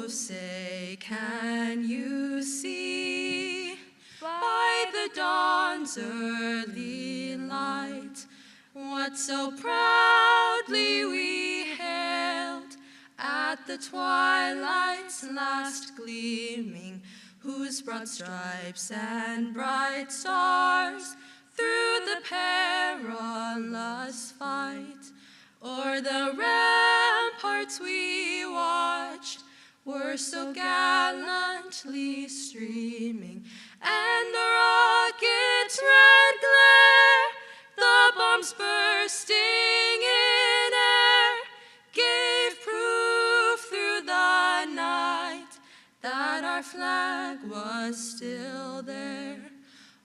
Oh, say, can you see by the dawn's early light what so proudly we hailed at the twilight's last gleaming, whose broad stripes and bright stars through the perilous fight o'er the ramparts we watched were so gallantly streaming, and the rocket's red glare, the bombs bursting in air, gave proof through the night that our flag was still there.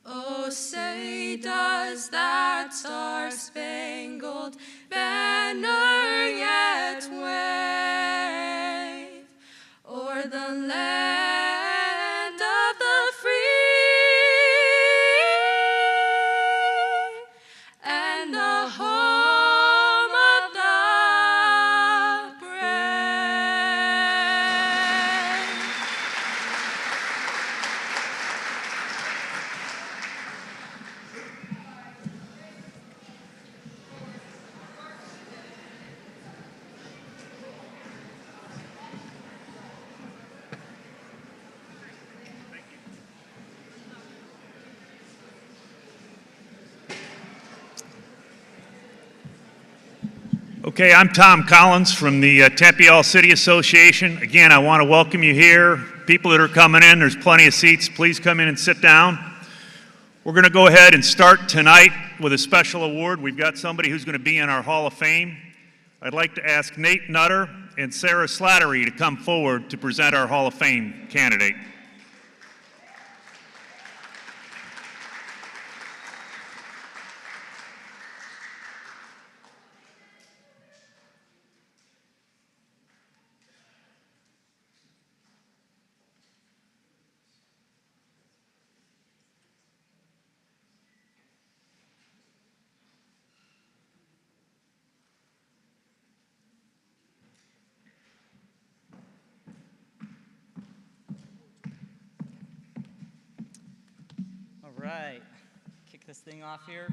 Oh, say, does that star-spangled banner yet wave o'er the land of the free and the home of the brave? Okay, I'm Tom Collins from the Tempe All-City Association. Again, I want to welcome you here. People that are coming in, there's plenty of seats. Please come in and sit down. We're going to go ahead and start tonight with a special award. We've got somebody who's going to be in our Hall of Fame. I'd like to ask Nate Nutter and Sarah Slattery to come forward to present our Hall of Fame candidate. All right, kick this thing off here.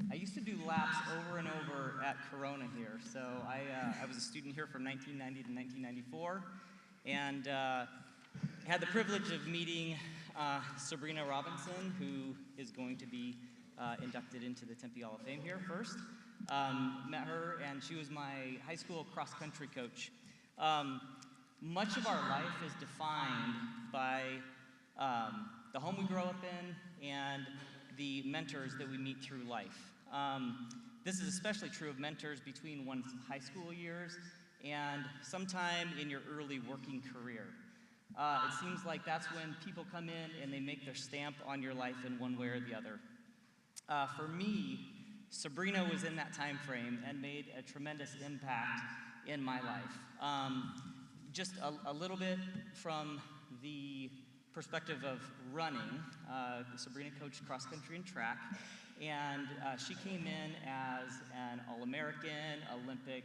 I used to do laps over and over at Corona here. So I was a student here from 1990 to 1994, and had the privilege of meeting Sabrina Robinson, who is going to be inducted into the Tempe Hall of Fame here first. Met her, and she was my high school cross-country coach. Much of our life is defined by the home we grow up in and the mentors that we meet through life. This is especially true of mentors between one's high school years and sometime in your early working career. It seems like that's when people come in and they make their stamp on your life in one way or the other. For me, Sabrina was in that time frame and made a tremendous impact in my life. Just a little bit from the perspective of running. Sabrina coached cross country and track, and she came in as an All-American, Olympic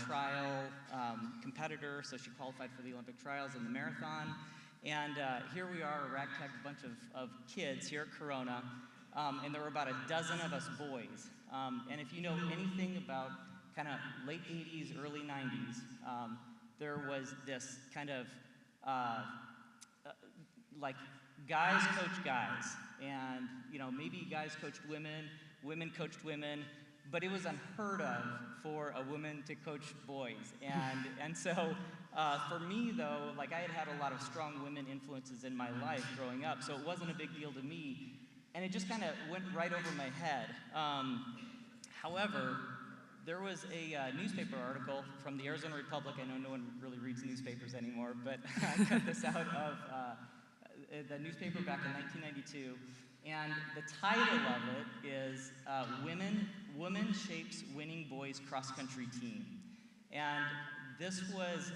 trial competitor, so she qualified for the Olympic trials in the marathon. And here we are, a ragtag bunch of kids here at Corona, and there were about a dozen of us boys. And if you know anything about kind of late 80s, early 90s, there was this kind of like guys coach guys, and maybe guys coached women, women coached women, but it was unheard of for a woman to coach boys. And so for me though, like I had a lot of strong women influences in my life growing up, so it wasn't a big deal to me, and it just kind of went right over my head. However, there was a newspaper article from the Arizona Republic. I know no one really reads newspapers anymore, but I cut this out of the newspaper back in 1992, and the title of it is Woman Shapes Winning Boys Cross Country Team. And this was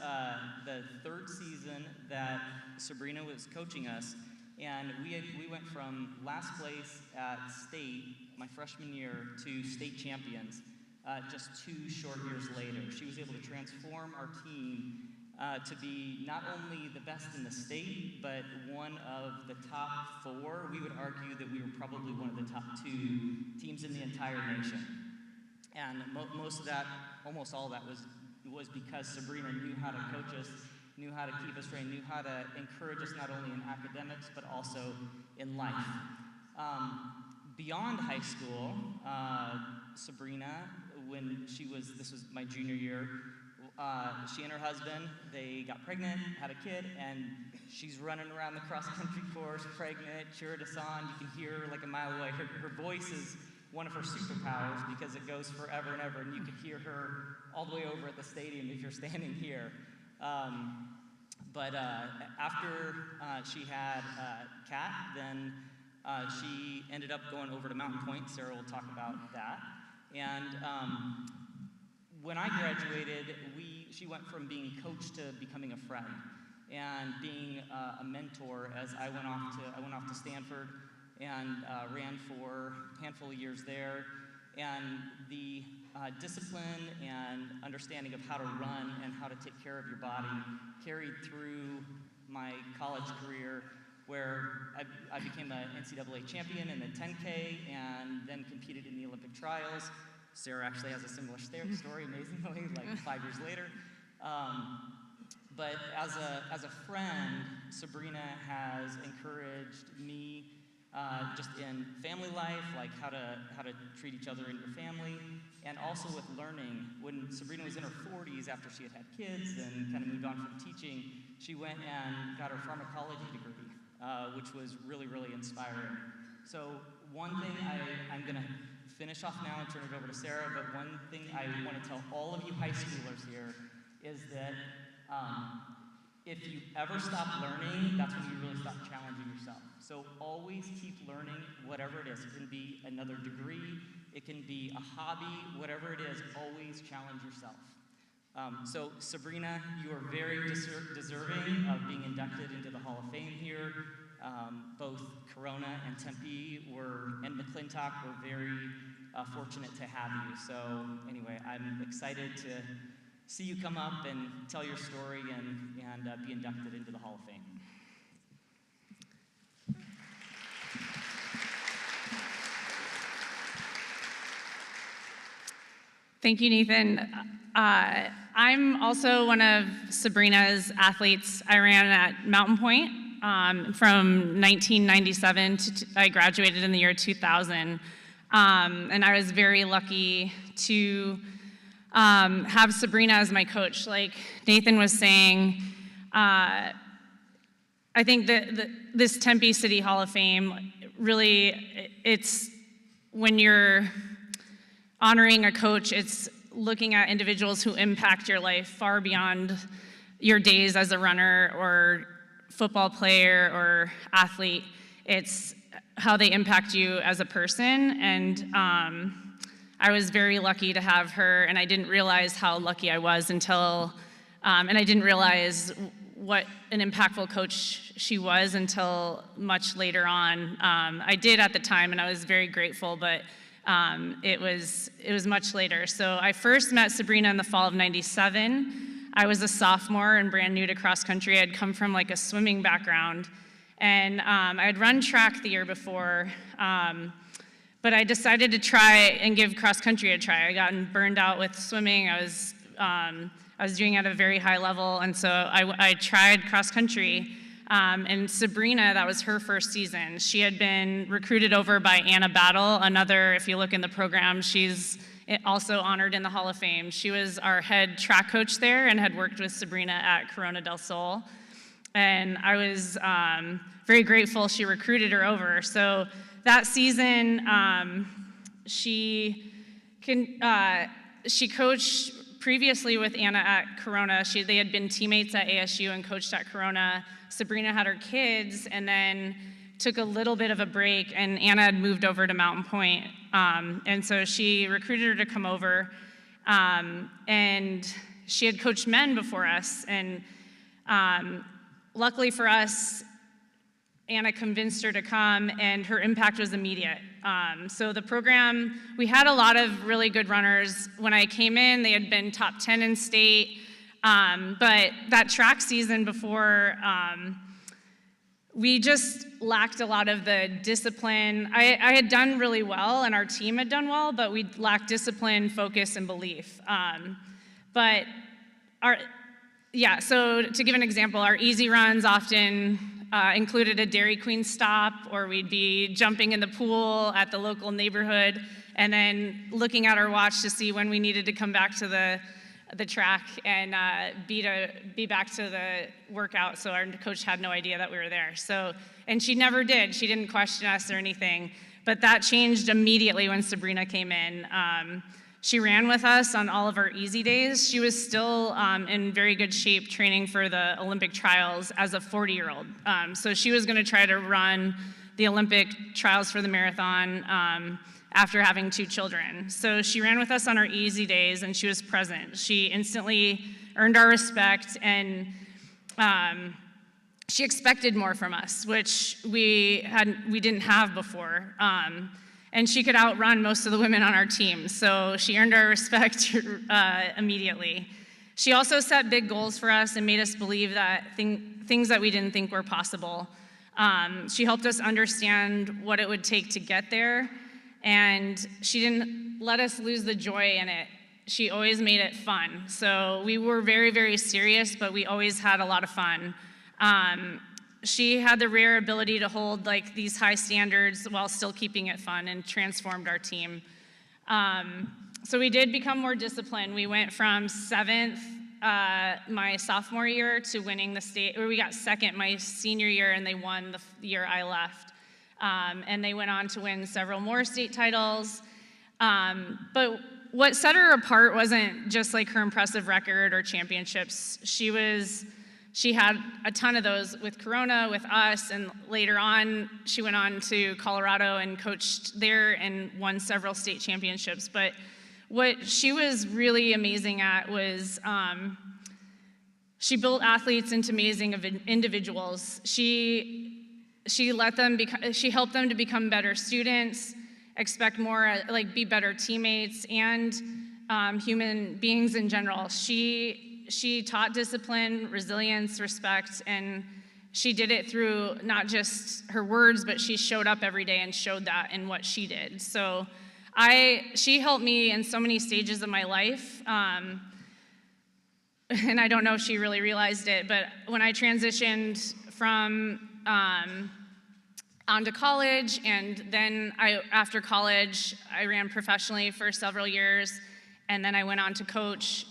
the third season that Sabrina was coaching us, and we went from last place at state my freshman year to state champions just 2 short years later. She was able to transform our team to be not only the best in the state, but one of the top 4. We would argue that we were probably one of the top 2 teams in the entire nation. And most of that, almost all of that was because Sabrina knew how to coach us, knew how to keep us trained, knew how to encourage us not only in academics, but also in life. Beyond high school, Sabrina, this was my junior year, she and her husband, they got pregnant, had a kid, and she's running around the cross-country course, pregnant, cheered us on. You can hear her like a mile away. Her voice is one of her superpowers because it goes forever and ever, and you can hear her all the way over at the stadium if you're standing here. But after she had Kat, then she ended up going over to Mountain Point. Sarah will talk about that. And when I graduated, she went from being coach to becoming a friend and being a mentor as I went off to Stanford and ran for a handful of years there. And the discipline and understanding of how to run and how to take care of your body carried through my college career, where I became an NCAA champion in the 10K and then competed in the Olympic trials. Sarah actually has a similar story, amazingly, like 5 years later. But as a friend, Sabrina has encouraged me just in family life, like how to treat each other in your family, and also with learning. When Sabrina was in her 40s, after she had kids and kind of moved on from teaching, she went and got her pharmacology degree, which was really, really inspiring. So one thing I'm going to finish off now and turn it over to Sarah, but one thing I want to tell all of you high schoolers here is that if you ever stop learning, that's when you really stop challenging yourself. So always keep learning, whatever it is. It can be another degree, it can be a hobby, whatever it is, always challenge yourself. So Sabrina, you are very deserving of being inducted into the Hall of Fame here. Both Corona and Tempe and McClintock were very fortunate to have you. So anyway, I'm excited to see you come up and tell your story and be inducted into the Hall of Fame. Thank you, Nathan. I'm also one of Sabrina's athletes. I ran at Mountain Point from 1997 to I graduated in the year 2000. And I was very lucky to have Sabrina as my coach. Like Nathan was saying, I think that this Tempe City Hall of Fame, really, it's when you're honoring a coach, it's looking at individuals who impact your life far beyond your days as a runner or football player or athlete. It's how they impact you as a person. And I was very lucky to have her, and I didn't realize how lucky I was until, and I didn't realize what an impactful coach she was until much later on. I did at the time, and I was very grateful, but it was much later. So I first met Sabrina in the fall of '97. I was a sophomore and brand new to cross country. I'd come from like a swimming background, and I had run track the year before, but I decided to try and give cross country a try. I gotten burned out with swimming. I was doing at a very high level, and so I tried cross country. And Sabrina, that was her first season. She had been recruited over by Anna Battle, another, if you look in the program, she's also honored in the Hall of Fame. She was our head track coach there and had worked with Sabrina at Corona del Sol. And I was very grateful she recruited her over. So that season, she coached previously with Anna at Corona. They had been teammates at ASU and coached at Corona. Sabrina had her kids and then took a little bit of a break, and Anna had moved over to Mountain Point. And so she recruited her to come over. And she had coached men before us. And luckily for us, Anna convinced her to come, and her impact was immediate. So the program, we had a lot of really good runners. When I came in, they had been top 10 in state. But that track season before, we just lacked a lot of the discipline. I had done really well, and our team had done well, but we lacked discipline, focus, and belief. So to give an example, our easy runs often included a Dairy Queen stop, or we'd be jumping in the pool at the local neighborhood, and then looking at our watch to see when we needed to come back to the track and be back to the workout, so our coach had no idea that we were there. So, and she never did. She didn't question us or anything, but that changed immediately when Sabrina came in. She ran with us on all of our easy days. She was still in very good shape training for the Olympic trials as a 40-year-old. So she was gonna try to run the Olympic trials for the marathon after having 2 children. So she ran with us on our easy days, and she was present. She instantly earned our respect, and she expected more from us, which we didn't have before. And she could outrun most of the women on our team, so she earned our respect immediately. She also set big goals for us and made us believe that things that we didn't think were possible. She helped us understand what it would take to get there, and she didn't let us lose the joy in it. She always made it fun. So we were very, very serious, but we always had a lot of fun. She had the rare ability to hold like these high standards while still keeping it fun, and transformed our team. So we did become more disciplined. We went from 7th my sophomore year to winning the state, or we got 2nd my senior year, and they won the year I left. And they went on to win several more state titles. But what set her apart wasn't just like her impressive record or championships. She had a ton of those with Corona, with us, and later on, she went on to Colorado and coached there and won several state championships. But what she was really amazing at was she built athletes into amazing individuals. She helped them to become better students, expect more, like be better teammates, and human beings in general. She taught discipline, resilience, respect, and she did it through not just her words, but she showed up every day and showed that in what she did. So she helped me in so many stages of my life, and I don't know if she really realized it, but when I transitioned from onto college, and then after college, I ran professionally for several years. And then I went on to coach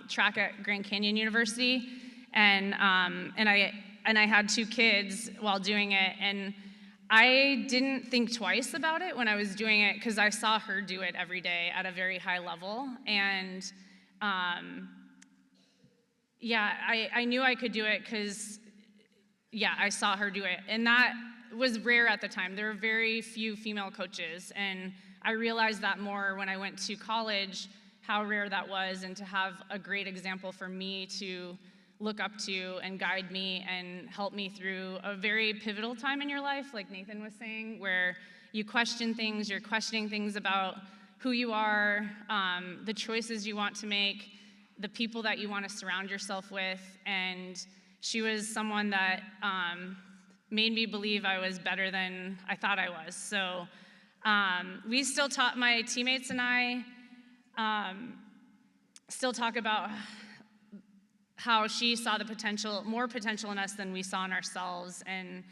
track at Grand Canyon University, and I had 2 kids while doing it, and I didn't think twice about it when I was doing it, because I saw her do it every day at a very high level, and I knew I could do it because I saw her do it, and that was rare at the time. There were very few female coaches, and I realized that more when I went to college, how rare that was, and to have a great example for me to look up to and guide me and help me through a very pivotal time in your life, like Nathan was saying, where you question things, you're questioning things about who you are, the choices you want to make, the people that you want to surround yourself with, and she was someone that made me believe I was better than I thought I was. So we still taught, my teammates and I still talk about how she saw the potential, more potential in us than we saw in ourselves, and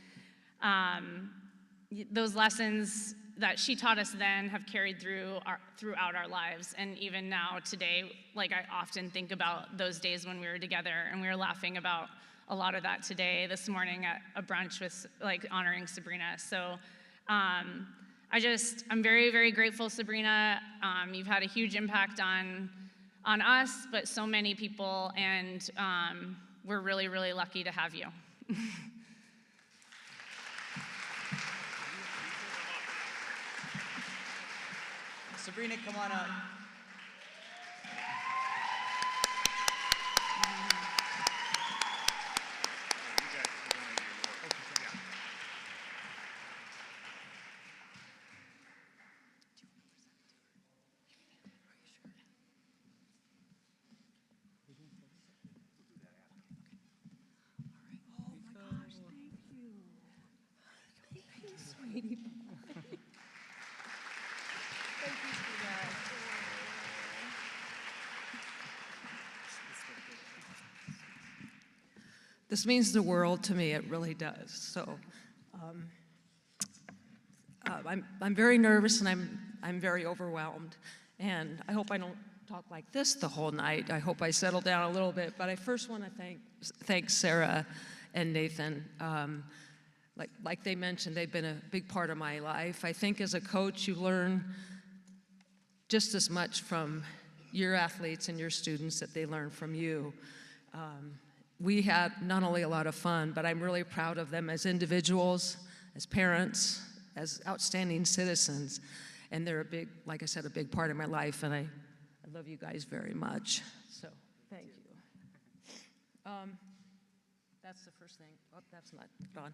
those lessons that she taught us then have carried throughout our lives, and even now today, like I often think about those days when we were together, and we were laughing about a lot of that today, this morning at a brunch with like honoring Sabrina. So I'm very, very grateful, Sabrina. You've had a huge impact on us, but so many people, and we're really, really lucky to have you. Sabrina, come on up. this means the world to me, it really does. So I'm very nervous and I'm very overwhelmed. And I hope I don't talk like this the whole night. I hope I settle down a little bit. But I first want to thank Sarah and Nathan. Like they mentioned, they've been a big part of my life. I think as a coach, you learn just as much from your athletes and your students that they learn from you. We had not only a lot of fun, but I'm really proud of them as individuals, as parents, as outstanding citizens. And they're a big, like I said, a big part of my life, and I love you guys very much. So, thank you. That's the first thing. Oh, that's not gone.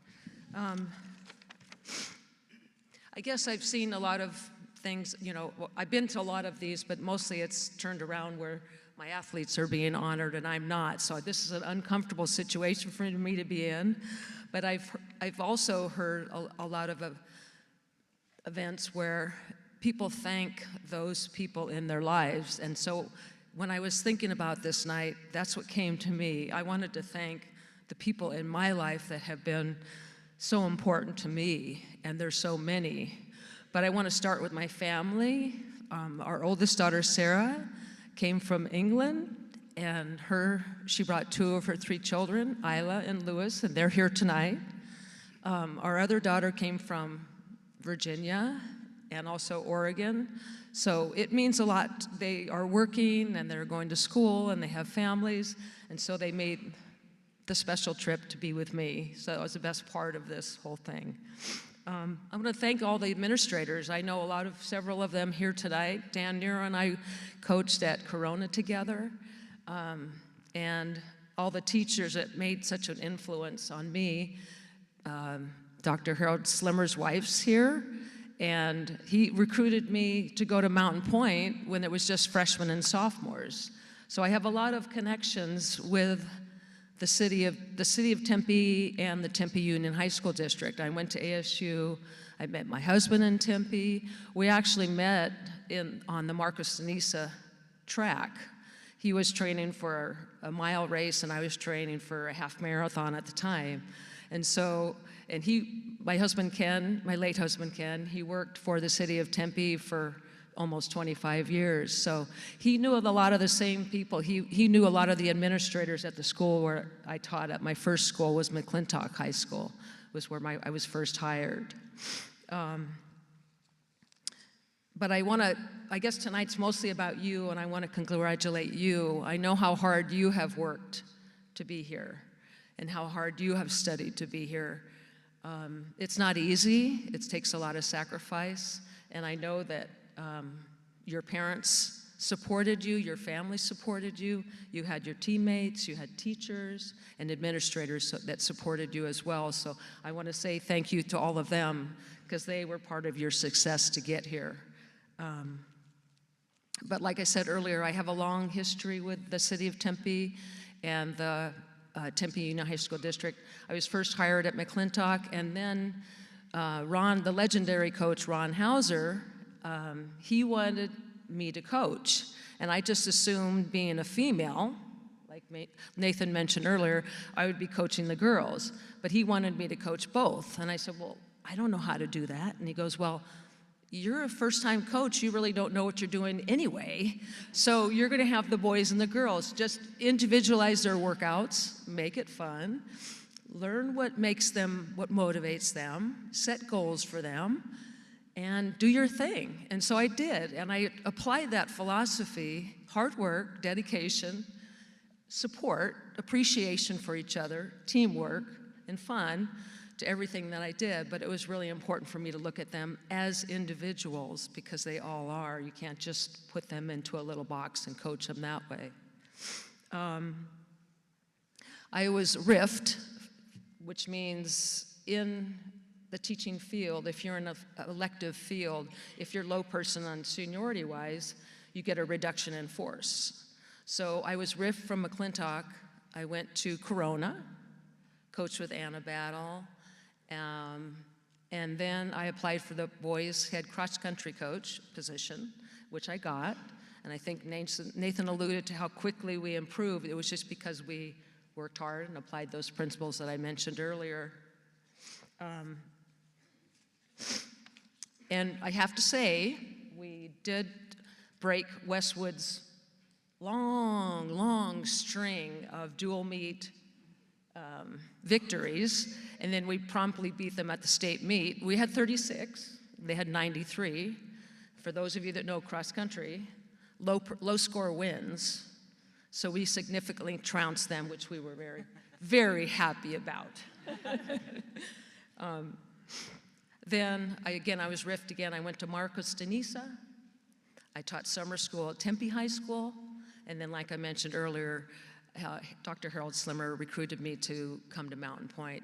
I guess I've seen a lot of things, you know, I've been to a lot of these, but mostly it's turned around where my athletes are being honored and I'm not. So this is an uncomfortable situation for me to be in. But I've also heard a lot of events where people thank those people in their lives. And so when I was thinking about this night, that's what came to me. I wanted to thank the people in my life that have been so important to me, and there's so many. But I want to start with my family. Our oldest daughter, Sarah, came from England, and she brought 2 of her 3 children, Isla and Lewis, and they're here tonight. Our other daughter came from Virginia and also Oregon. So it means a lot. They are working and they're going to school and they have families, and so they made the special trip to be with me. So that was the best part of this whole thing. I'm going to thank all the administrators. I know several of them here tonight. Dan Nero and I coached at Corona together, and all the teachers that made such an influence on me. Dr. Harold Slimmer's wife's here, and he recruited me to go to Mountain Point when it was just freshmen and sophomores. So I have a lot of connections with the city of Tempe and the Tempe Union High School District. I went to ASU. I met my husband in Tempe. We actually met on the Marcos Denisa track. He was training for a mile race, and I was training for a half marathon at the time. And so, my husband Ken, my late husband Ken, he worked for the city of Tempe for almost 25 years. So he knew a lot of the same people. He knew a lot of the administrators at the school where I taught at. My first school was McClintock High School, was where I was first hired. But I guess tonight's mostly about you, and I want to congratulate you. I know how hard you have worked to be here and how hard you have studied to be here. It's not easy. It takes a lot of sacrifice, and I know that your parents supported you, your family supported you, you had your teammates, you had teachers and administrators that supported you as well. So I want to say thank you to all of them because they were part of your success to get here. But like I said earlier, I have a long history with the city of Tempe and the Tempe Union High School District. I was first hired at McClintock, and then the legendary coach Ron Hauser, he wanted me to coach, and I just assumed being a female, like Nathan mentioned earlier, I would be coaching the girls, but he wanted me to coach both, and I said, well, I don't know how to do that, and he goes, well, you're a first-time coach, you really don't know what you're doing anyway, so you're gonna have the boys and the girls, just individualize their workouts, make it fun, learn what motivates them, set goals for them, and do your thing. And so I did, and I applied that philosophy, hard work, dedication, support, appreciation for each other, teamwork, and fun to everything that I did. But it was really important for me to look at them as individuals because they all are. You can't just put them into a little box and coach them that way. I was RIFT, which means in the teaching field, if you're in an elective field, if you're low person on seniority-wise, you get a reduction in force. So I was RIF from McClintock. I went to Corona, coached with Anna Battle, and then I applied for the boys head cross-country coach position, which I got. And I think Nathan alluded to how quickly we improved. It was just because we worked hard and applied those principles that I mentioned earlier. And I have to say, we did break Westwood's long, long string of dual meet victories, and then we promptly beat them at the state meet. We had 36, they had 93. For those of you that know cross country, low score wins. So we significantly trounced them, which we were very, very happy about. Then, I was riffed again. I went to Marcos de Niza. I taught summer school at Tempe High School. And then, like I mentioned earlier, Dr. Harold Slimmer recruited me to come to Mountain Point.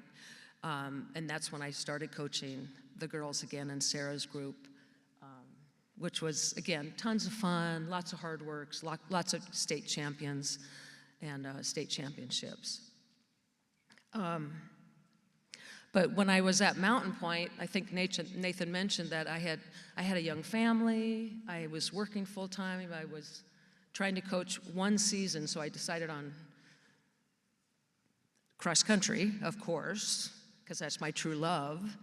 And that's when I started coaching the girls again in Sarah's group, which was, again, tons of fun, lots of hard work, lots of state champions and state championships. But when I was at Mountain Point, I think Nathan mentioned that I had a young family, I was working full-time, I was trying to coach one season, so I decided on cross country, of course, because that's my true love.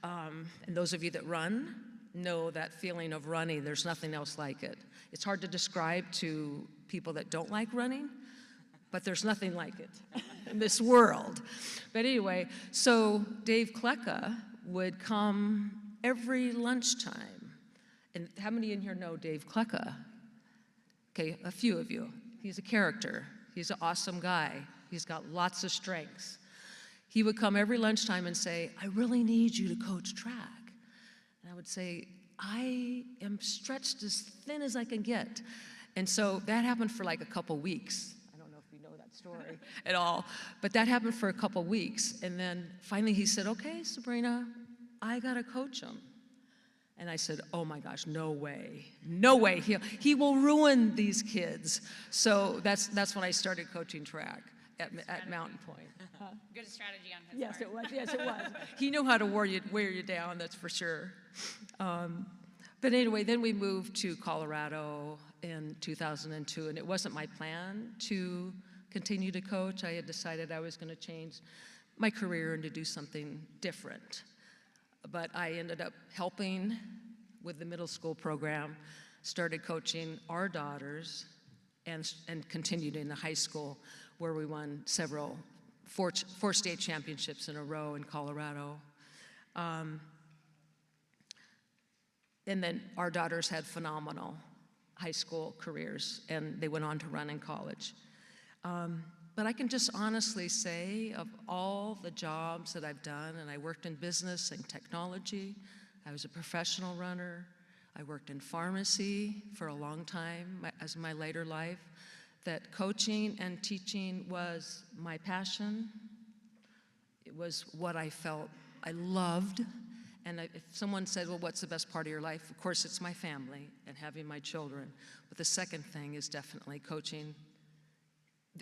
And those of you that run know that feeling of running. There's nothing else like it. It's hard to describe to people that don't like running, but there's nothing like it in this world. But anyway, so Dave Klecka would come every lunchtime. And how many in here know Dave Klecka? Okay, a few of you. He's a character. He's an awesome guy. He's got lots of strengths. He would come every lunchtime and say, I really need you to coach track. And I would say, I am stretched as thin as I can get. And so that happened for like a couple weeks. I don't know if you know that story at all, but that happened for a couple weeks. And then finally he said, okay, Sabrina, I gotta coach him. And I said, oh my gosh, no way, no way. He will ruin these kids. So that's when I started coaching track at Mountain Point. Good strategy on his Yes, part. it was. Yes, it was. He knew how to wear you down, that's for sure. But anyway, then we moved to Colorado in 2002, and it wasn't my plan to continue to coach. I had decided I was going to change my career and to do something different. But I ended up helping with the middle school program, started coaching our daughters, and continued in the high school, where we won four state championships in a row in Colorado. And then our daughters had phenomenal high school careers, and they went on to run in college. But I can just honestly say, of all the jobs that I've done, and I worked in business and technology, I was a professional runner, I worked in pharmacy for a long time as my later life, that coaching and teaching was my passion. It was what I felt I loved. And if someone said, well, what's the best part of your life? Of course, it's my family and having my children. But the second thing is definitely coaching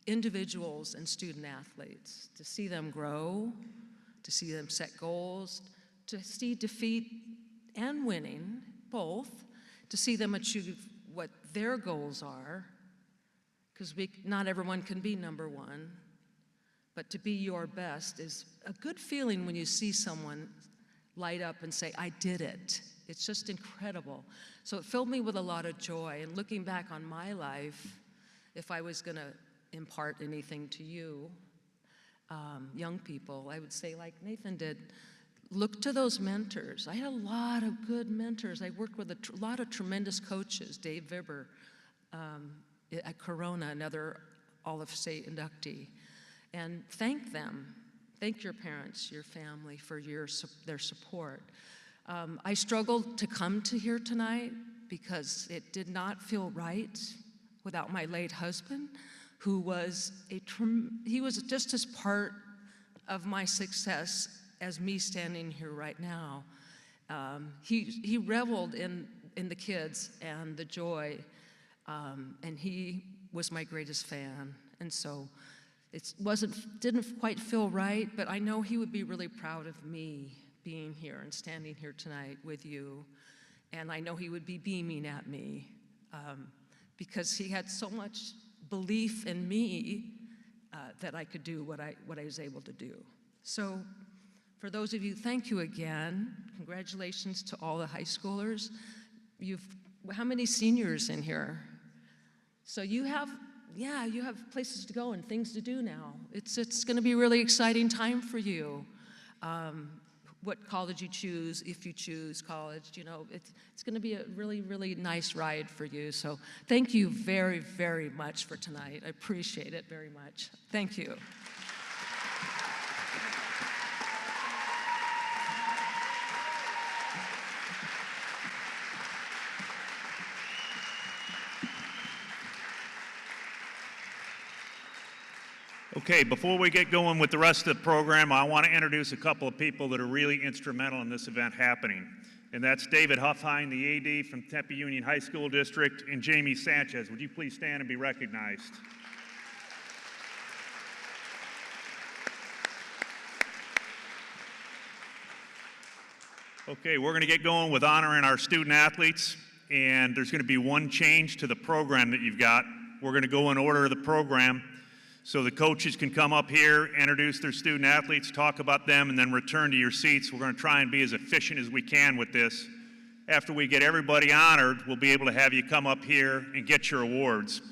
individuals and student athletes, to see them grow, to see them set goals, to see defeat and winning, both, to see them achieve what their goals are, because not everyone can be number one, but to be your best is a good feeling when you see someone light up and say, I did it. It's just incredible. So it filled me with a lot of joy. And looking back on my life, if I was going to impart anything to you, young people, I would say, like Nathan did, look to those mentors. I had a lot of good mentors. I worked with a lot of tremendous coaches, Dave Vibber at Corona, another Olive State inductee. And thank them. Thank your parents, your family for their support. I struggled to come to here tonight because it did not feel right without my late husband, who was he was just as part of my success as me standing here right now. He reveled in the kids and the joy, and he was my greatest fan. And so it didn't quite feel right, but I know he would be really proud of me being here and standing here tonight with you. And I know he would be beaming at me because he had so much belief in me that I could do what I was able to do. So for those of you, thank you again. Congratulations to all the high schoolers. How many seniors in here? So you have places to go and things to do now. It's going to be a really exciting time for you. What college you choose, if you choose college, it's going to be a really, really nice ride for you. So thank you very, very much for tonight. I appreciate it very much. Thank you. Okay, before we get going with the rest of the program, I want to introduce a couple of people that are really instrumental in this event happening. And that's David Huffine, the AD from Tempe Union High School District, and Jamie Sanchez. Would you please stand and be recognized? Okay, we're going to get going with honoring our student athletes, and there's going to be one change to the program that you've got. We're going to go in order of the program. So the coaches can come up here, introduce their student athletes, talk about them, and then return to your seats. We're going to try and be as efficient as we can with this. After we get everybody honored, we'll be able to have you come up here and get your awards.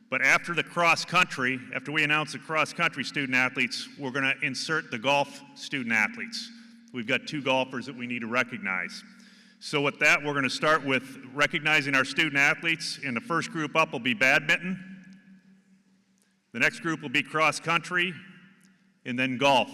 But after the cross country, after we announce the cross country student athletes, we're going to insert the golf student athletes. We've got 2 golfers that we need to recognize. So with that, we're going to start with recognizing our student athletes, and the first group up will be badminton. The next group will be cross country, and then golf.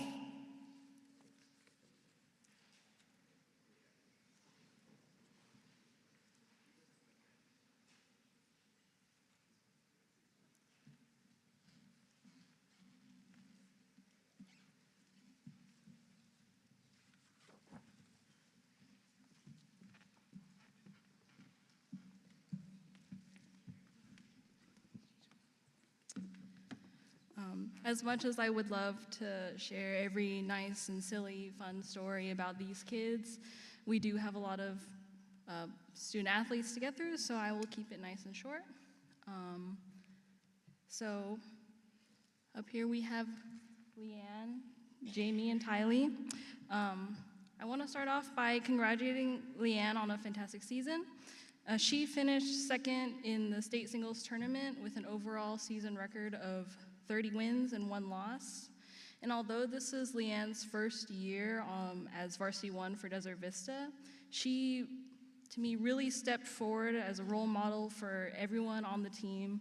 As much as I would love to share every nice and silly, fun story about these kids, we do have a lot of student athletes to get through, so I will keep it nice and short. So up here we have Leanne, Jamie, and Tylee. I want to start off by congratulating Leanne on a fantastic season. She finished second in the state singles tournament with an overall season record of 30 wins and 1 loss. And although this is Leanne's first year as varsity 1 for Desert Vista, she, to me, really stepped forward as a role model for everyone on the team.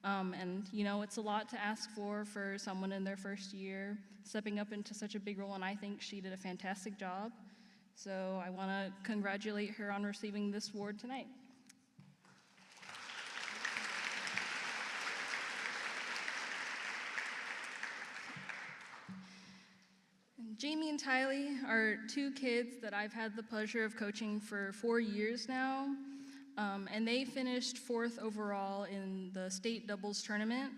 And it's a lot to ask for someone in their first year, stepping up into such a big role, and I think she did a fantastic job. So I want to congratulate her on receiving this award tonight. Jamie and Tylee are 2 kids that I've had the pleasure of coaching for 4 years now, and they finished 4th overall in the state doubles tournament.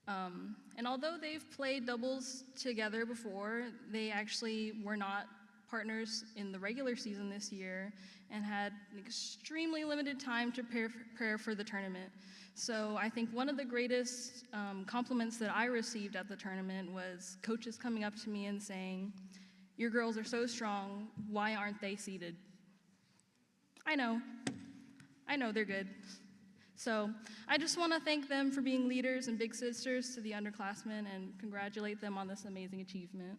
And although they've played doubles together before, they actually were not partners in the regular season this year and had an extremely limited time to prepare for the tournament. So I think one of the greatest compliments that I received at the tournament was coaches coming up to me and saying, "Your girls are so strong, why aren't they seeded?" I know they're good. So I just want to thank them for being leaders and big sisters to the underclassmen and congratulate them on this amazing achievement.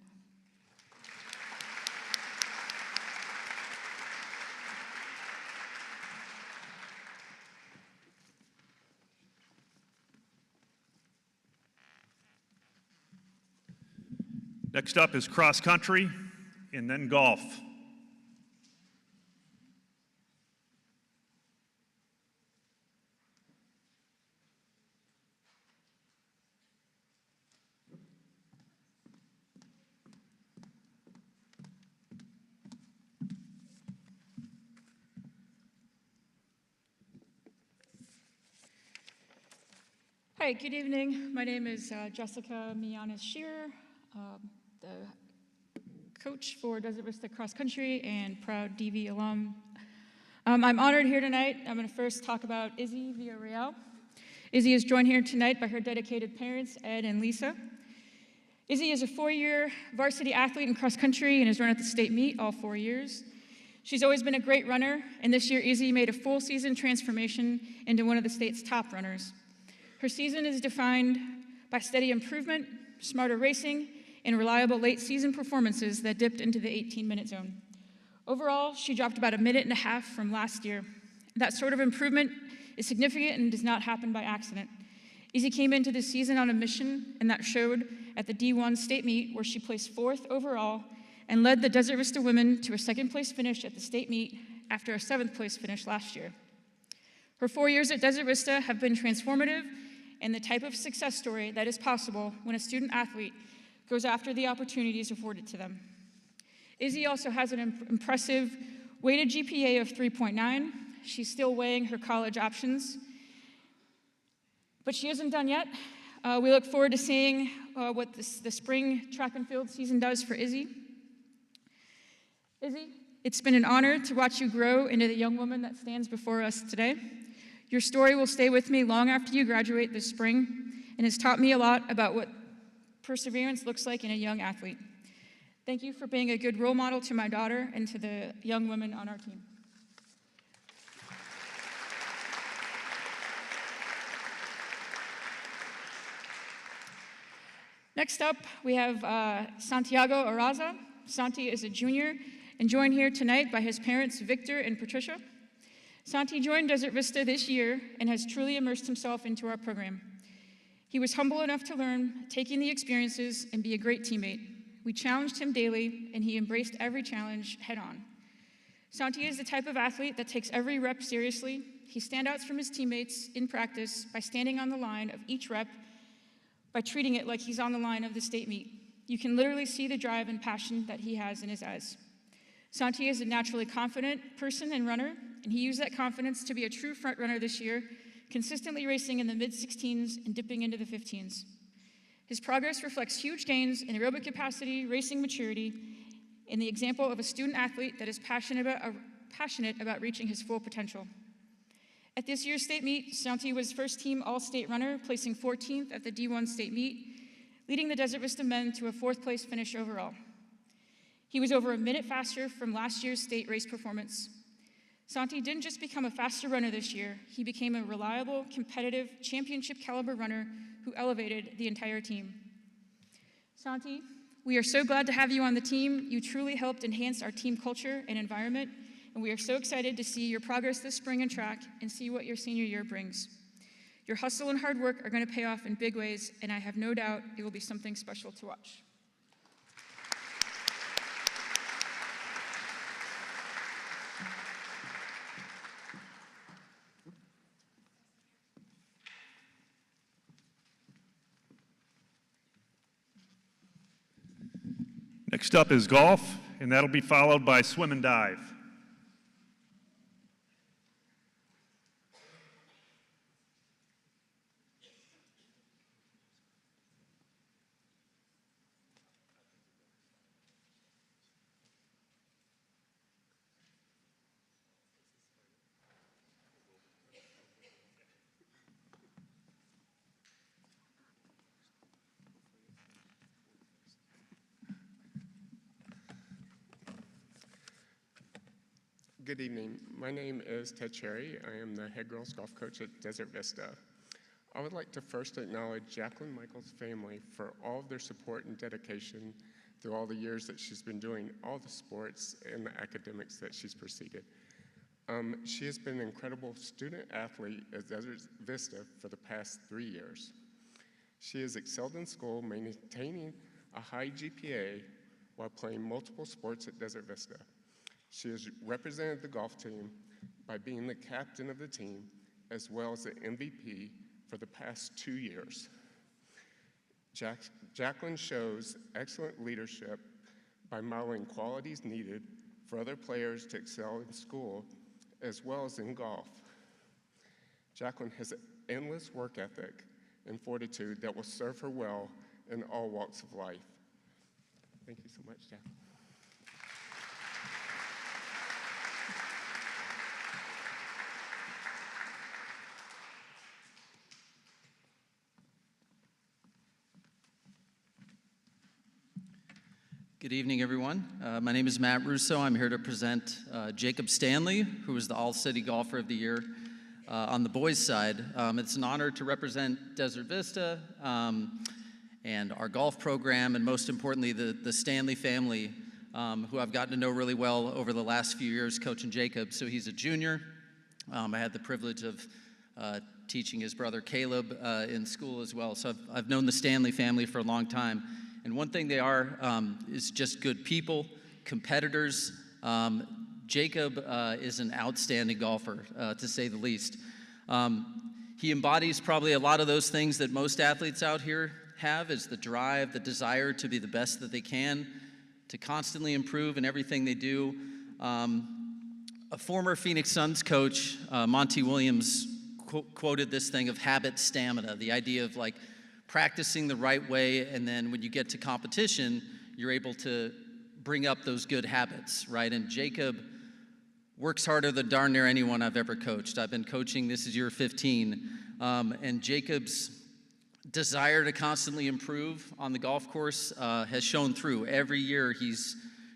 Next up is cross country, and then golf. Hi, good evening. My name is Jessica Mianis-Shearer, the coach for Desert Vista Cross Country and proud DV alum. I'm honored here tonight. I'm going to first talk about Izzy Villarreal. Izzy is joined here tonight by her dedicated parents, Ed and Lisa. Izzy is a 4-year varsity athlete in cross country and has run at the state meet all 4 years. She's always been a great runner, and this year Izzy made a full season transformation into one of the state's top runners. Her season is defined by steady improvement, smarter racing, and reliable late season performances that dipped into the 18-minute zone. Overall, she dropped about 1.5 minutes from last year. That sort of improvement is significant and does not happen by accident. Izzy came into this season on a mission, and that showed at the D1 state meet, where she placed 4th overall and led the Desert Vista women to a 2nd place finish at the state meet after a 7th place finish last year. Her 4 years at Desert Vista have been transformative and the type of success story that is possible when a student athlete goes after the opportunities afforded to them. Izzy also has an impressive weighted GPA of 3.9. She's still weighing her college options, but she isn't done yet. We look forward to seeing what the spring track and field season does for Izzy. Izzy, it's been an honor to watch you grow into the young woman that stands before us today. Your story will stay with me long after you graduate this spring and has taught me a lot about what perseverance looks like in a young athlete. Thank you for being a good role model to my daughter and to the young women on our team. Next up, we have Santiago Araza. Santi is a junior and joined here tonight by his parents, Victor and Patricia. Santi joined Desert Vista this year and has truly immersed himself into our program. He was humble enough to learn, taking the experiences, and be a great teammate. We challenged him daily, and he embraced every challenge head on. Santi is the type of athlete that takes every rep seriously. He stands out from his teammates in practice by standing on the line of each rep, by treating it like he's on the line of the state meet. You can literally see the drive and passion that he has in his eyes. Santi is a naturally confident person and runner, and he used that confidence to be a true front runner this year, consistently racing in the mid-16s and dipping into the 15s. His progress reflects huge gains in aerobic capacity, racing maturity, and the example of a student athlete that is passionate about reaching his full potential. At this year's state meet, Santi was first team all-state runner, placing 14th at the D1 state meet, leading the Desert Vista men to a 4th place finish overall. He was over 1 minute faster from last year's state race performance. Santi didn't just become a faster runner this year, he became a reliable, competitive, championship caliber runner who elevated the entire team. Santi, we are so glad to have you on the team. You truly helped enhance our team culture and environment, and we are so excited to see your progress this spring in track and see what your senior year brings. Your hustle and hard work are going to pay off in big ways, and I have no doubt it will be something special to watch. Next up is golf, and that'll be followed by swim and dive. Good evening. My name is Ted Cherry. I am the head girls golf coach at Desert Vista. I would like to first acknowledge Jacqueline Michael's family for all of their support and dedication through all the years that she's been doing all the sports and the academics that she's pursued. She has been an incredible student athlete at Desert Vista for the past 3 years. She has excelled in school, maintaining a high GPA while playing multiple sports at Desert Vista. She has represented the golf team by being the captain of the team as well as the MVP for the past 2 years. Jacqueline shows excellent leadership by modeling qualities needed for other players to excel in school as well as in golf. Jacqueline has an endless work ethic and fortitude that will serve her well in all walks of life. Thank you so much, Jacqueline. Good evening, everyone. My name is Matt Russo. I'm here to present Jacob Stanley, who is the All-City Golfer of the Year on the boys' side. It's an honor to represent Desert Vista and our golf program, and most importantly, the Stanley family, who I've gotten to know really well over the last few years coaching Jacob. So he's a junior. I had the privilege of teaching his brother Caleb in school as well. So I've known the Stanley family for a long time. And one thing they are is just good people, competitors. Jacob is an outstanding golfer, to say the least. He embodies probably a lot of those things that most athletes out here have, is the drive, the desire to be the best that they can, to constantly improve in everything they do. A former Phoenix Suns coach, Monty Williams, quoted this thing of habit stamina, the idea of like practicing the right way, and then when you get to competition, you're able to bring up those good habits, right? And Jacob works harder than darn near anyone I've ever coached. I've been coaching, this is year 15, and Jacob's desire to constantly improve on the golf course has shown through. Every year he's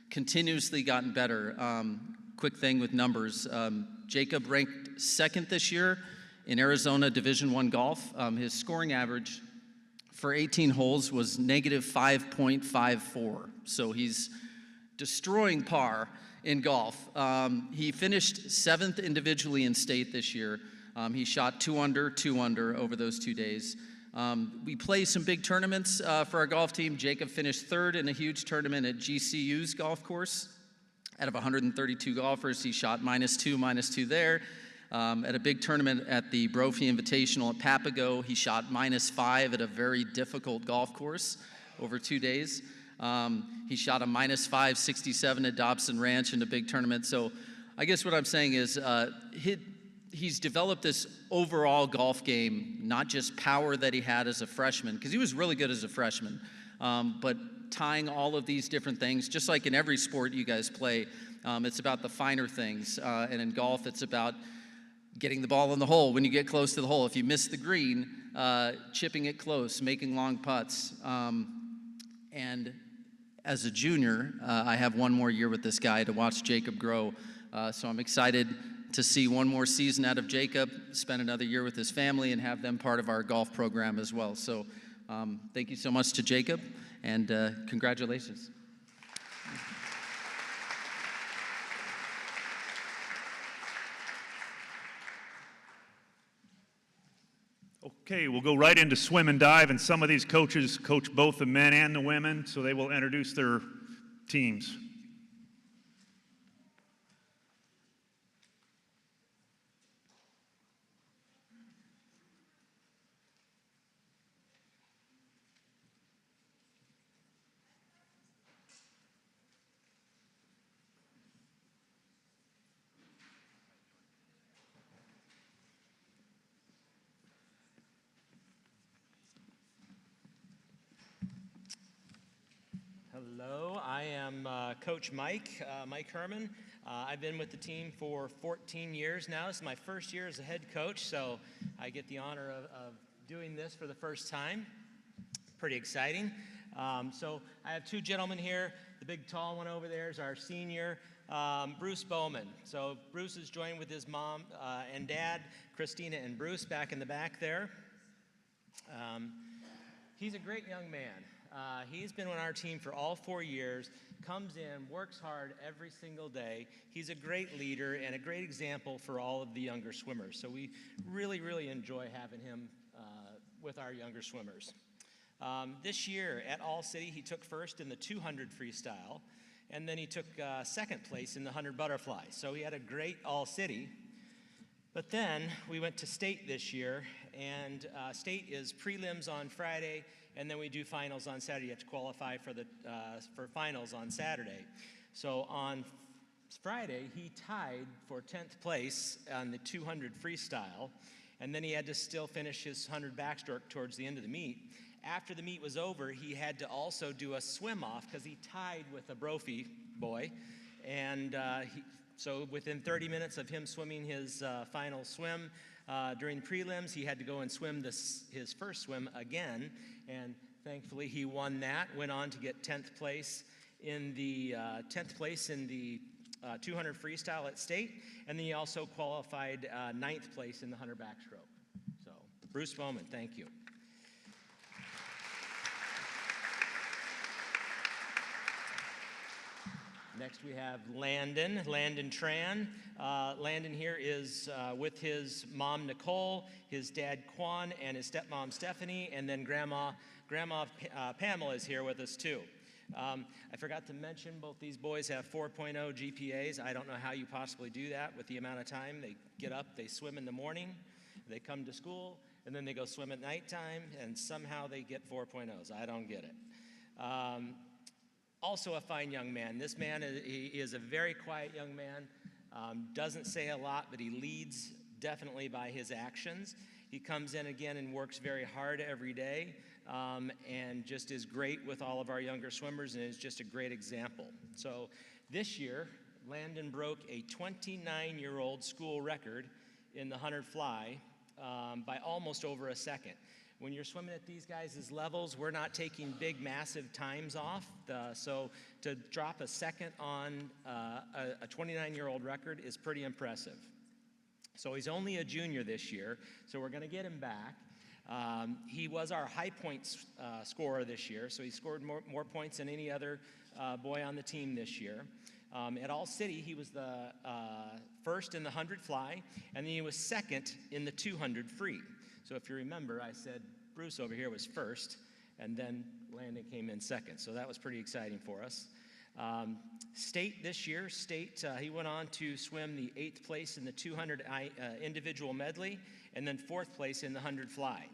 continuously gotten better. Quick thing with numbers, Jacob ranked second this year in Arizona Division I golf. His scoring average for 18 holes was negative 5.54. So he's destroying par in golf. He finished seventh individually in state this year. He shot 2 under over those 2 days. We play some big tournaments for our golf team. Jacob finished third in a huge tournament at GCU's golf course. Out of 132 golfers, he shot -2 there. At a big tournament at the Brophy Invitational at Papago, he shot -5 at a very difficult golf course over 2 days. He shot a -567 at Dobson Ranch in a big tournament. So I guess what I'm saying is he's developed this overall golf game, not just power that he had as a freshman, because he was really good as a freshman, but tying all of these different things, just like in every sport you guys play, it's about the finer things. And in golf, it's about getting the ball in the hole when you get close to the hole. If you miss the green, chipping it close, making long putts. And as a junior, I have one more year with this guy to watch Jacob grow. So I'm excited to see one more season out of Jacob, spend another year with his family, and have them part of our golf program as well. So thank you so much to Jacob, and congratulations. Okay, we'll go right into swim and dive, and some of these coaches coach both the men and the women, so they will introduce their teams. Hello, I am Coach Mike Herman. I've been with the team for 14 years now. This is my first year as a head coach, so I get the honor of doing this for the first time. Pretty exciting. So I have two gentlemen here. The big tall one over there is our senior, Bruce Bowman. So Bruce is joined with his mom and dad, Christina and Bruce, back in the back there. He's a great young man. He's been on our team for all 4 years, comes in, works hard every single day. He's a great leader and a great example for all of the younger swimmers. So we really, really enjoy having him with our younger swimmers. This year at All City, he took first in the 200 freestyle, and then he took second place in the 100 butterfly. So he had a great All City. But then we went to state this year, and state is prelims on Friday, and then we do finals on Saturday. You have to qualify for finals on Saturday. So on Friday, he tied for 10th place on the 200 freestyle, and then he had to still finish his 100 backstroke towards the end of the meet. After the meet was over, he had to also do a swim-off because he tied with a Brophy boy, and so within 30 minutes of him swimming his final swim during the prelims, he had to go and swim his first swim again, and thankfully he won that, went on to get 10th place in the 10th place in the 200 freestyle at state, and then he also qualified 9th place in the 100 backstroke. So, Bruce Bowman, thank you. Next we have Landon Tran. Landon here is with his mom Nicole, his dad Quan, and his stepmom Stephanie, and then Grandma Pamela is here with us too. I forgot to mention both these boys have 4.0 GPAs. I don't know how you possibly do that with the amount of time. They get up, they swim in the morning, they come to school, and then they go swim at nighttime, and somehow they get 4.0s. I don't get it. Also a fine young man. This man he is a very quiet young man, doesn't say a lot, but he leads definitely by his actions. He comes in again and works very hard every day, and just is great with all of our younger swimmers, and is just a great example. So this year, Landon broke a 29-year-old school record in the 100 fly by almost over a second. When you're swimming at these guys' levels, we're not taking big, massive times off. So to drop a second on a 29-year-old record is pretty impressive. So he's only a junior this year, so we're going to get him back. He was our high points scorer this year, so he scored more points than any other boy on the team this year. At All City, he was the first in the 100 fly, and then he was second in the 200 free. So if you remember, I said Bruce over here was first, and then Landon came in second. So that was pretty exciting for us. State this year, he went on to swim the 8th place in the 200 individual medley, and then 4th place in the 100 fly.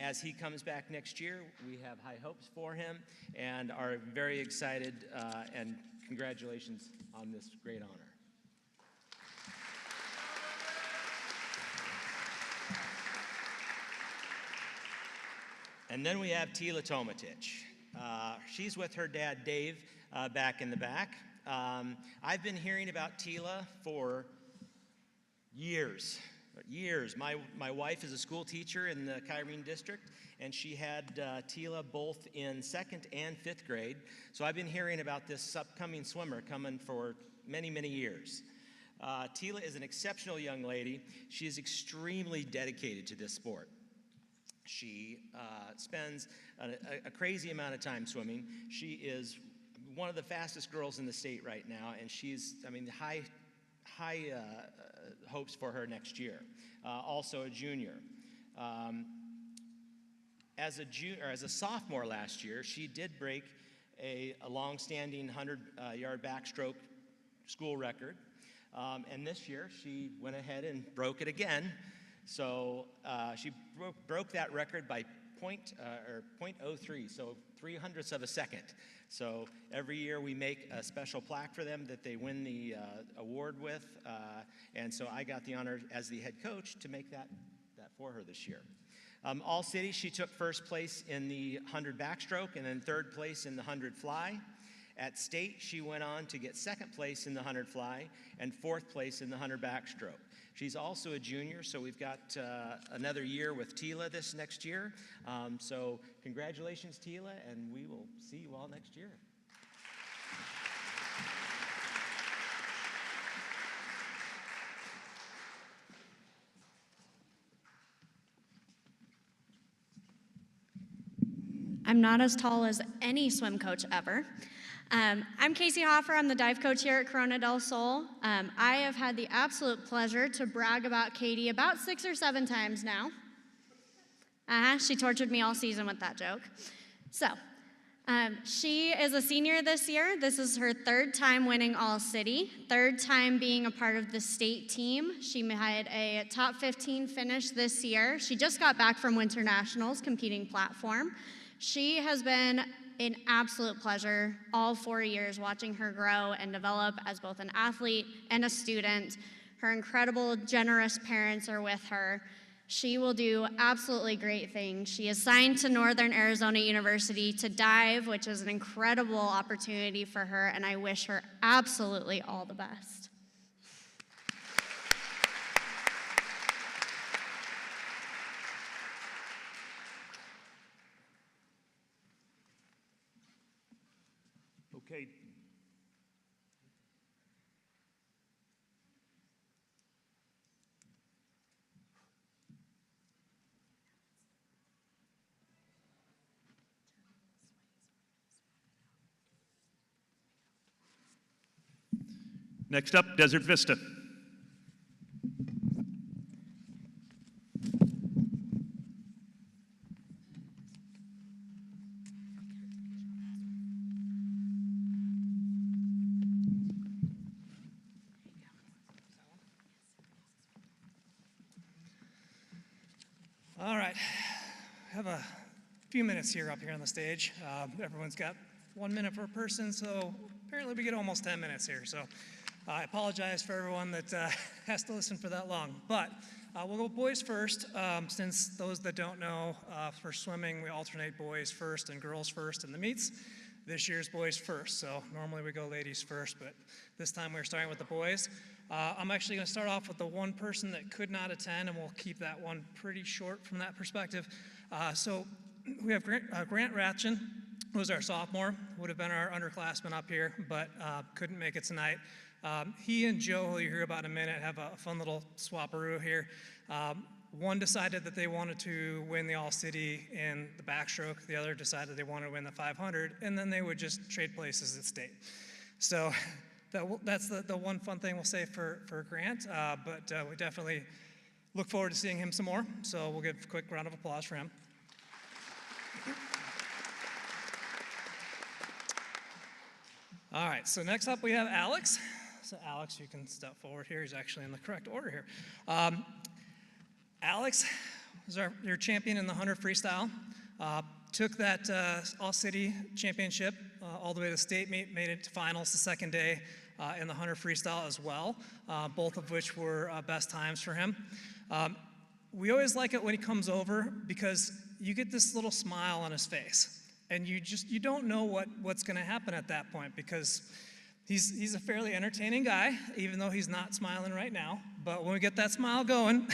As he comes back next year, we have high hopes for him and are very excited, and congratulations on this great honor. And then we have Tila Tomatic. She's with her dad, Dave, back in the back. I've been hearing about Tila for years. My wife is a school teacher in the Kyrene district, and she had Tila both in 2nd and 5th grade. So I've been hearing about this upcoming swimmer coming for many, many years. Tila is an exceptional young lady. She is extremely dedicated to this sport. She spends a crazy amount of time swimming. She is one of the fastest girls in the state right now, and she's, high hopes for her next year. Also a junior. As a sophomore last year, she did break a long-standing 100-yard backstroke school record, and this year she went ahead and broke it again. So she broke that record by 0.03, so 0.03 of a second. So every year we make a special plaque for them that they win the award with, and so I got the honor as the head coach to make that for her this year. All City, she took 1st place in the 100 backstroke and then 3rd place in the 100 fly. At state, she went on to get 2nd place in the 100 fly and 4th place in the 100 backstroke. She's also a junior, so we've got another year with Tila this next year. So congratulations, Tila, and we will see you all next year. I'm not as tall as any swim coach ever. I'm Casey Hoffer. I'm the dive coach here at Corona del Sol. I have had the absolute pleasure to brag about Katie about 6 or 7 times now. She tortured me all season with that joke. So, she is a senior this year. This is her 3rd time winning All City, 3rd time being a part of the state team. She had a top 15 finish this year. She just got back from Winter Nationals competing platform. She has been an absolute pleasure all 4 years watching her grow and develop as both an athlete and a student. Her incredible, generous parents are with her. She will do absolutely great things. She is signed to Northern Arizona University to dive, which is an incredible opportunity for her, and I wish her absolutely all the best. Okay. Next up, Desert Vista. All right, I have a few minutes here up here on the stage. Everyone's got 1 minute per person, so apparently we get almost 10 minutes here. So I apologize for everyone that has to listen for that long. But we'll go boys first, since those that don't know, for swimming we alternate boys first and girls first in the meets. This year's boys first, so normally we go ladies first, but this time we're starting with the boys. I'm actually going to start off with the one person that could not attend, and we'll keep that one pretty short from that perspective. So we have Grant Ratchin, who was our sophomore, would have been our underclassman up here, but couldn't make it tonight. He and Joe, who you hear about in a minute, have a fun little swaparoo here. One decided that they wanted to win the All-City in the backstroke. The other decided they wanted to win the 500, and then they would just trade places at state. So that's the one fun thing we'll say for Grant, but we definitely look forward to seeing him some more. So we'll give a quick round of applause for him. All right, so next up we have Alex. So Alex, you can step forward here. He's actually in the correct order here. Alex was your champion in the 100 freestyle. Took that All-City championship all the way to the state meet, made it to finals the second day in the 100 freestyle as well, both of which were best times for him. We always like it when he comes over because you get this little smile on his face, and you don't know what's going to happen at that point because he's a fairly entertaining guy, even though he's not smiling right now. But when we get that smile going,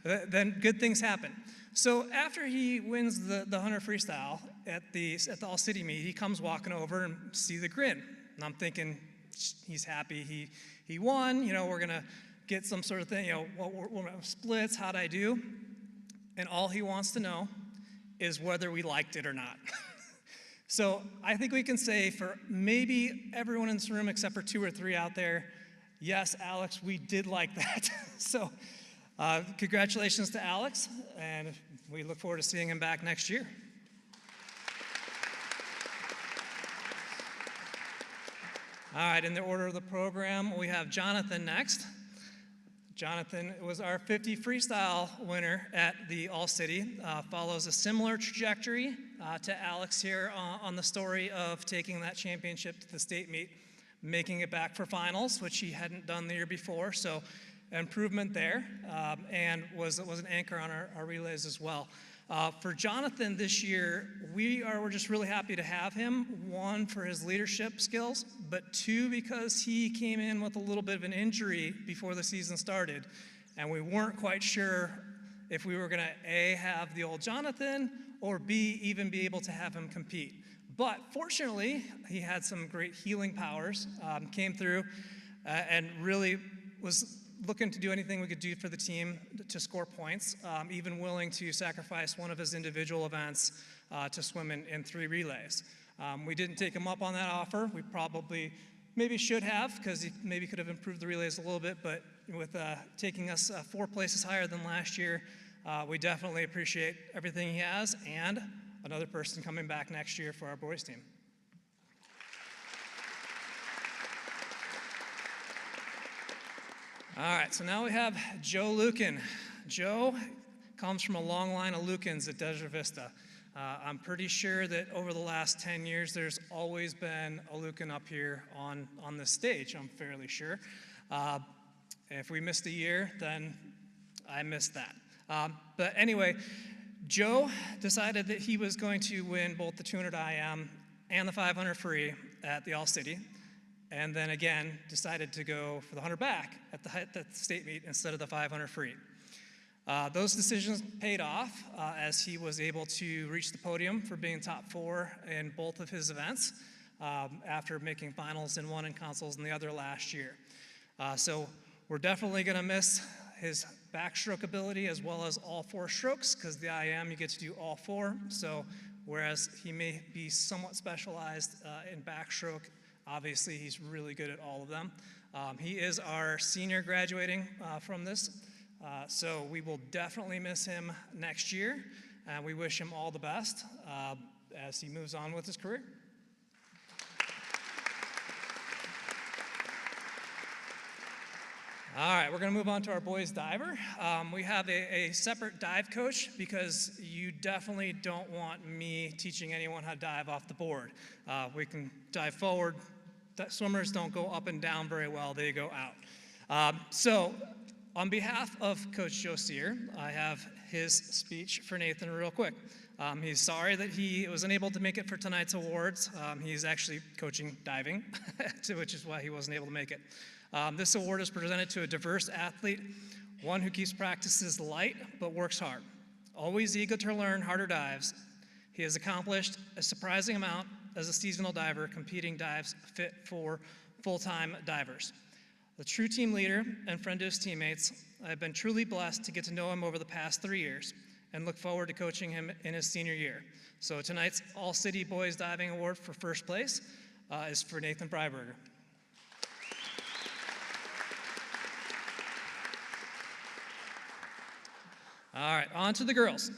then good things happen. So after he wins the 100 freestyle at the All-City meet, he comes walking over and see the grin. And I'm thinking he's happy he won. You know, we're gonna get some sort of thing. You know, we're splits. How'd I do? And all he wants to know is whether we liked it or not. So I think we can say for maybe everyone in this room except for 2 or 3 out there, yes, Alex, we did like that. So congratulations to Alex, and we look forward to seeing him back next year. All right, in the order of the program, we have Jonathan next. Jonathan was our 50 freestyle winner at the All-City, follows a similar trajectory to Alex here on the story of taking that championship to the state meet, making it back for finals, which he hadn't done the year before, so improvement there, and was an anchor on our relays as well. For Jonathan this year, we're just really happy to have him, 1, for his leadership skills, but 2, because he came in with a little bit of an injury before the season started, and we weren't quite sure if we were gonna A, have the old Jonathan, or B, even be able to have him compete. But fortunately, he had some great healing powers, came through, and really was looking to do anything we could do for the team to score points, even willing to sacrifice one of his individual events to swim in 3 relays. We didn't take him up on that offer. We probably maybe should have, because he maybe could have improved the relays a little bit, but with taking us 4 places higher than last year, we definitely appreciate everything he has, and another person coming back next year for our boys team. All right, so now we have Joe Lucan. Joe comes from a long line of Lucans at Desert Vista. I'm pretty sure that over the last 10 years, there's always been a Lucan up here on this stage, I'm fairly sure. If we missed a year, then I missed that. But anyway, Joe decided that he was going to win both the 200 IM and the 500 free at the All-City, and then again decided to go for the 100 back at the state meet instead of the 500 free. Those decisions paid off as he was able to reach the podium for being top 4 in both of his events. after making finals in one and consoles in the other last year. So we're definitely going to miss his backstroke ability as well as all four strokes, because the IM you get to do all four. So whereas he may be somewhat specialized in backstroke, obviously he's really good at all of them. He is our senior graduating from this, so we will definitely miss him next year, and we wish him all the best as he moves on with his career. All right, we're going to move on to our boys diver. We have a separate dive coach because you definitely don't want me teaching anyone how to dive off the board. We can dive forward. Swimmers don't go up and down very well, they go out. So on behalf of Coach Joe Sear, I have his speech for Nathan real quick. He's sorry that he was unable to make it for tonight's awards. He's actually coaching diving, which is why he wasn't able to make it. This award is presented to a diverse athlete, one who keeps practices light but works hard. Always eager to learn harder dives, he has accomplished a surprising amount as a seasonal diver, competing dives fit for full-time divers. The true team leader and friend to his teammates, I have been truly blessed to get to know him over the past 3 years and look forward to coaching him in his senior year. So tonight's All-City Boys Diving Award for first place is for Nathan Freiberger. All right, on to the girls.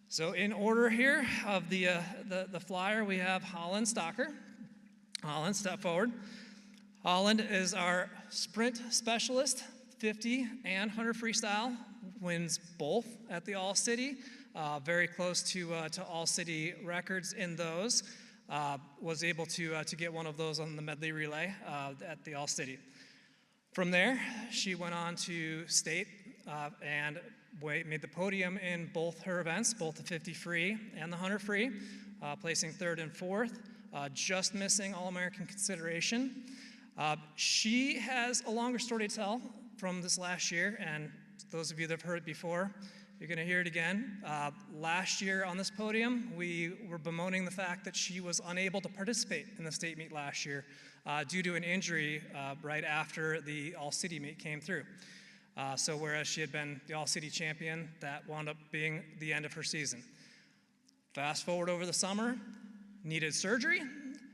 So in order here of the flyer, we have Holland Stocker. Holland, step forward. Holland is our sprint specialist, 50 and 100 freestyle, wins both at the All-City, very close to All-City records in those. Was able to get one of those on the medley relay at the All-City. From there, she went on to state and made the podium in both her events, both the 50 free and the 100 free, placing third and fourth, just missing All-American consideration. She has a longer story to tell from this last year, and those of you that have heard it before, you're going to hear it again. Last year on this podium, we were bemoaning the fact that she was unable to participate in the state meet last year due to an injury right after the All-City meet came through. So whereas she had been the All-City champion, that wound up being the end of her season. Fast forward over the summer, needed surgery,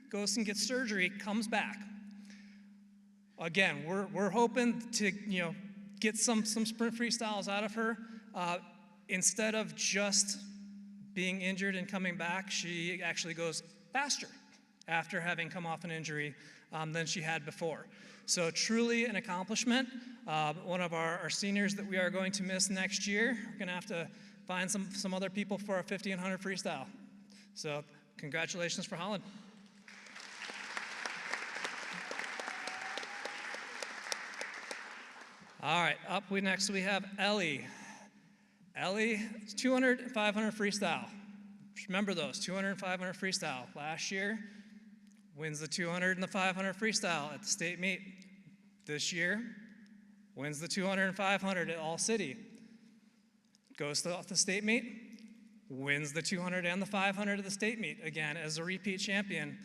goes and gets surgery, comes back. Again, we're hoping to get some sprint freestyles out of her. Instead of just being injured and coming back, she actually goes faster after having come off an injury than she had before. So truly an accomplishment. One of our seniors that we are going to miss next year. We're going to have to find some other people for our 50 and 100 freestyle. So congratulations for Holland. All right, next we have Ellie. Ellie, 200 and 500 freestyle. Remember those, 200 and 500 freestyle. Last year, wins the 200 and the 500 freestyle at the state meet. This year, wins the 200 and 500 at All-City. Goes to the state meet, wins the 200 and the 500 at the state meet, again, as a repeat champion.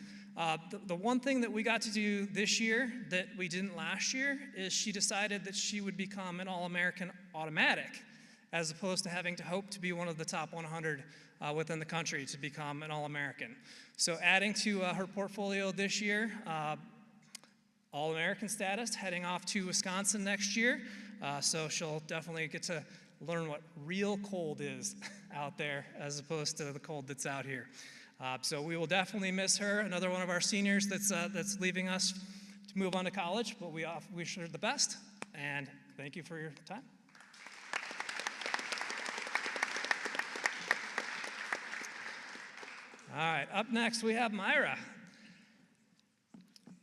The one thing that we got to do this year that we didn't last year is she decided that she would become an All-American automatic, as opposed to having to hope to be one of the top 100 within the country to become an All-American. So adding to her portfolio this year, All-American status, heading off to Wisconsin next year. So she'll definitely get to learn what real cold is out there as opposed to the cold that's out here. So we will definitely miss her. Another one of our seniors that's leaving us to move on to college, but we wish her the best, and thank you for your time. All right, up next we have Myra.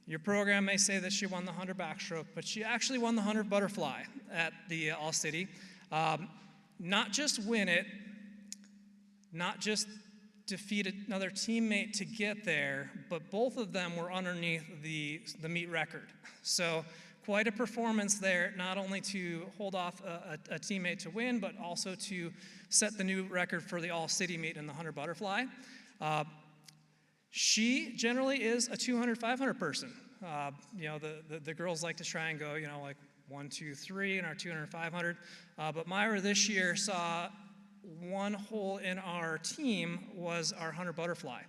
Your program may say that she won the 100 backstroke, but she actually won the 100 butterfly at the All-City. Not just win it, not just defeat another teammate to get there, but both of them were underneath the meet record. So quite a performance there, not only to hold off a teammate to win, but also to set the new record for the All-City meet in the 100 butterfly. She generally is a 200, 500 person. You know, the girls like to try and go, you know, like 1, 2, 3 in our 200, 500. But Myra this year saw one hole in our team was our 100 butterfly.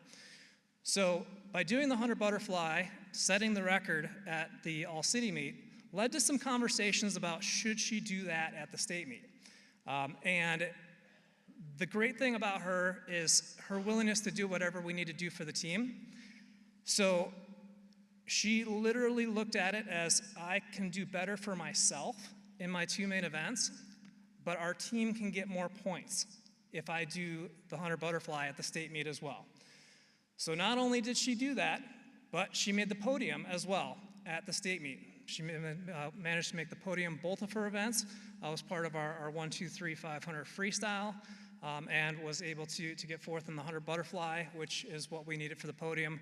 So by doing the 100 butterfly, setting the record at the all-city meet, led to some conversations about should she do that at the state meet. And the great thing about her is her willingness to do whatever we need to do for the team. So she literally looked at it as I can do better for myself in my 2 main events, but our team can get more points if I do the 100 butterfly at the state meet as well. So not only did she do that, but she made the podium as well at the state meet. She managed to make the podium both of her events. Was part of our 1, 2, 3, 500 freestyle, and was able to get fourth in the 100 butterfly, which is what we needed for the podium.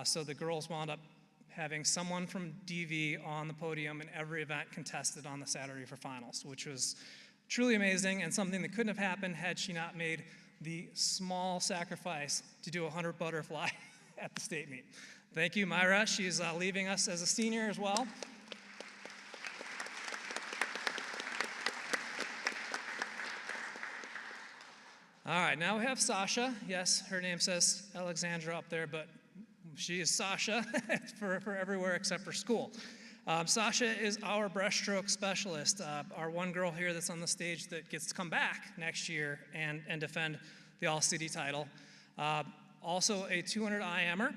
So the girls wound up having someone from DV on the podium in every event contested on the Saturday for finals, which was truly amazing and something that couldn't have happened had she not made the small sacrifice to do a 100 butterfly at the state meet. Thank you, Myra. She's leaving us as a senior as well. All right, now we have Sasha. Yes, her name says Alexandra up there, but she is Sasha for everywhere except for school. Sasha is our breaststroke specialist, our one girl here that's on the stage that gets to come back next year and defend the all-city title. Also a 200 IMer,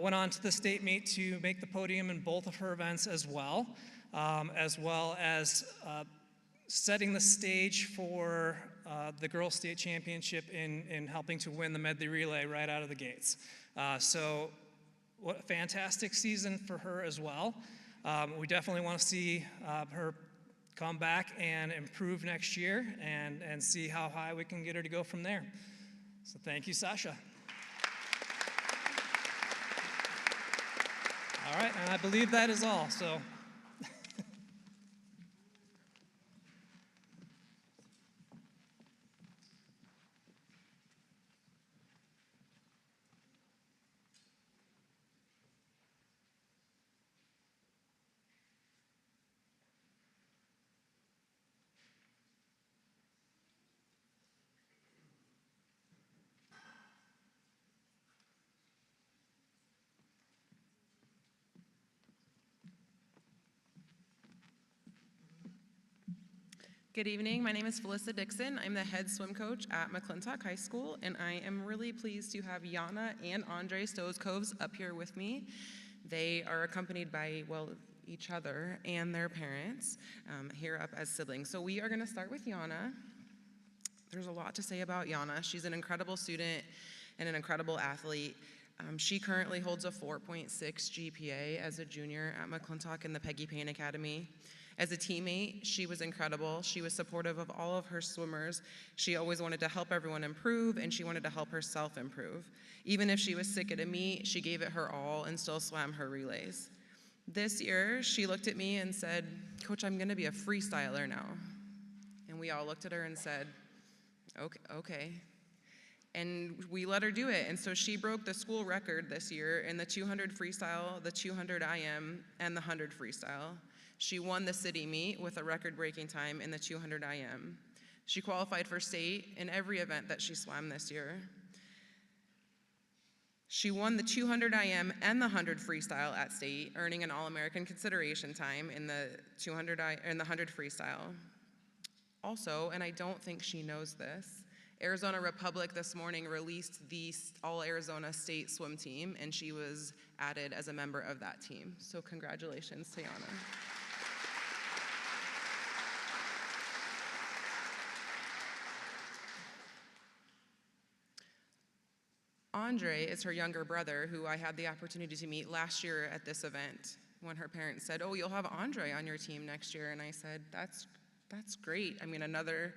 went on to the state meet to make the podium in both of her events as well as setting the stage for the girls' state championship in helping to win the medley relay right out of the gates. So what a fantastic season for her as well. We definitely want to see her come back and improve next year and see how high we can get her to go from there. So thank you, Sasha. All right, and I believe that is all. So. Good evening, my name is Felissa Dixon. I'm the head swim coach at McClintock High School, and I am really pleased to have Yana and Andre Stozkovs up here with me. They are accompanied by, well, each other and their parents here up as siblings. So we are gonna start with Yana. There's a lot to say about Yana. She's an incredible student and an incredible athlete. She currently holds a 4.6 GPA as a junior at McClintock in the Peggy Payne Academy. As a teammate, she was incredible. She was supportive of all of her swimmers. She always wanted to help everyone improve, and she wanted to help herself improve. Even if she was sick at a meet, she gave it her all and still swam her relays. This year, she looked at me and said, "Coach, I'm gonna be a freestyler now." And we all looked at her and said, okay. And we let her do it. And so she broke the school record this year in the 200 freestyle, the 200 IM, and the 100 freestyle. She won the city meet with a record-breaking time in the 200 IM. She qualified for state in every event that she swam this year. She won the 200 IM and the 100 freestyle at state, earning an All-American consideration time in the 100 freestyle. Also, and I don't think she knows this, Arizona Republic this morning released the All-Arizona State swim team, and she was added as a member of that team. So congratulations to Yana. Andre is her younger brother, who I had the opportunity to meet last year at this event when her parents said, "Oh, you'll have Andre on your team next year." And I said, that's great. I mean, another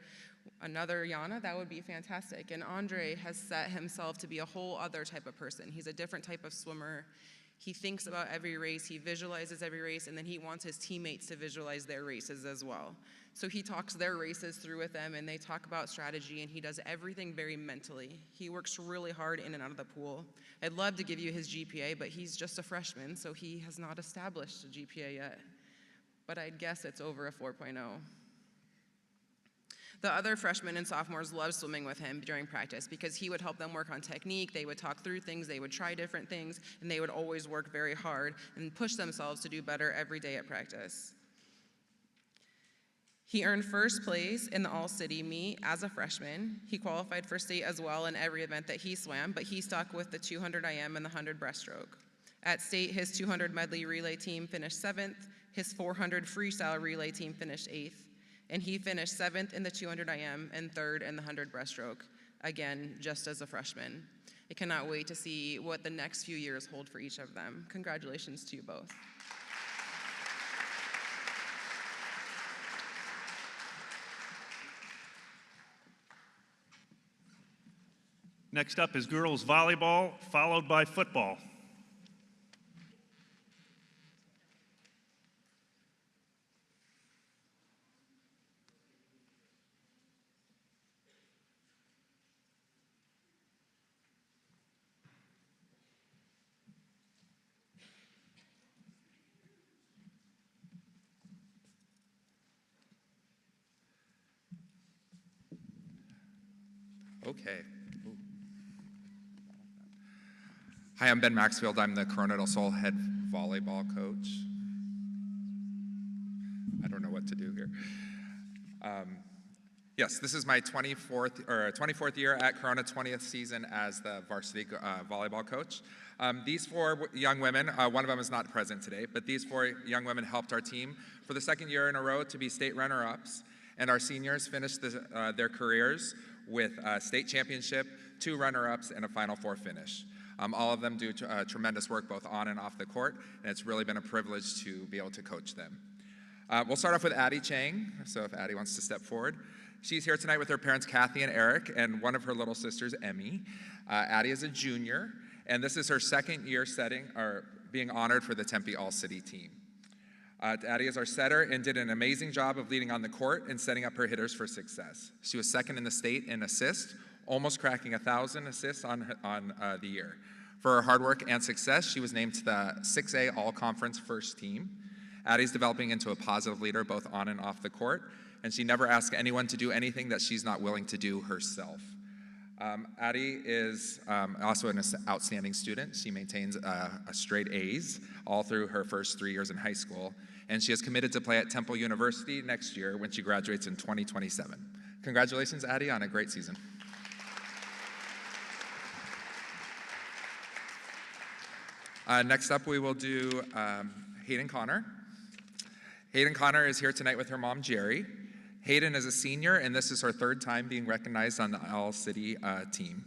Yana, that would be fantastic. And Andre has set himself to be a whole other type of person. He's a different type of swimmer. He thinks about every race, he visualizes every race, and then he wants his teammates to visualize their races as well. So he talks their races through with them, and they talk about strategy, and he does everything very mentally. He works really hard in and out of the pool. I'd love to give you his GPA, but he's just a freshman, so he has not established a GPA yet. But I'd guess it's over a 4.0. The other freshmen and sophomores loved swimming with him during practice because he would help them work on technique, they would talk through things, they would try different things, and they would always work very hard and push themselves to do better every day at practice. He earned first place in the all-city meet as a freshman. He qualified for state as well in every event that he swam, but he stuck with the 200 IM and the 100 breaststroke. At state, his 200 medley relay team finished 7th, his 400 freestyle relay team finished 8th, and he finished 7th in the 200 IM and 3rd in the 100 breaststroke, again, just as a freshman. I cannot wait to see what the next few years hold for each of them. Congratulations to you both. Next up is girls volleyball, followed by football. Okay. Hi, I'm Ben Maxfield. I'm the Corona del Sol head volleyball coach. I don't know what to do here. Yes, this is my 24th year at Corona, 20th season as the varsity volleyball coach. These four young women, one of them is not present today, but these four young women helped our team for the second year in a row to be state runner-ups, and our seniors finished their careers with a state championship, 2 runner-ups, and a Final Four finish. All of them do tremendous work both on and off the court, and it's really been a privilege to be able to coach them. We'll start off with Addie Chang, so if Addie wants to step forward. She's here tonight with her parents, Kathy and Eric, and one of her little sisters, Emmy. Addie is a junior, and this is her second year being honored for the Tempe All-City team. Addie is our setter and did an amazing job of leading on the court and setting up her hitters for success. She was second in the state in assists, almost cracking 1,000 assists on the year. For her hard work and success, she was named to the 6A All-Conference First Team. Addie's developing into a positive leader both on and off the court, and she never asks anyone to do anything that she's not willing to do herself. Addie is also an outstanding student. She maintains a straight A's all through her first 3 years in high school, and she is committed to play at Temple University next year when she graduates in 2027. Congratulations, Addie, on a great season. Next up, we will do Hayden Connor. Hayden Connor is here tonight with her mom, Jerry. Hayden is a senior, and this is her 3rd time being recognized on the All-City team.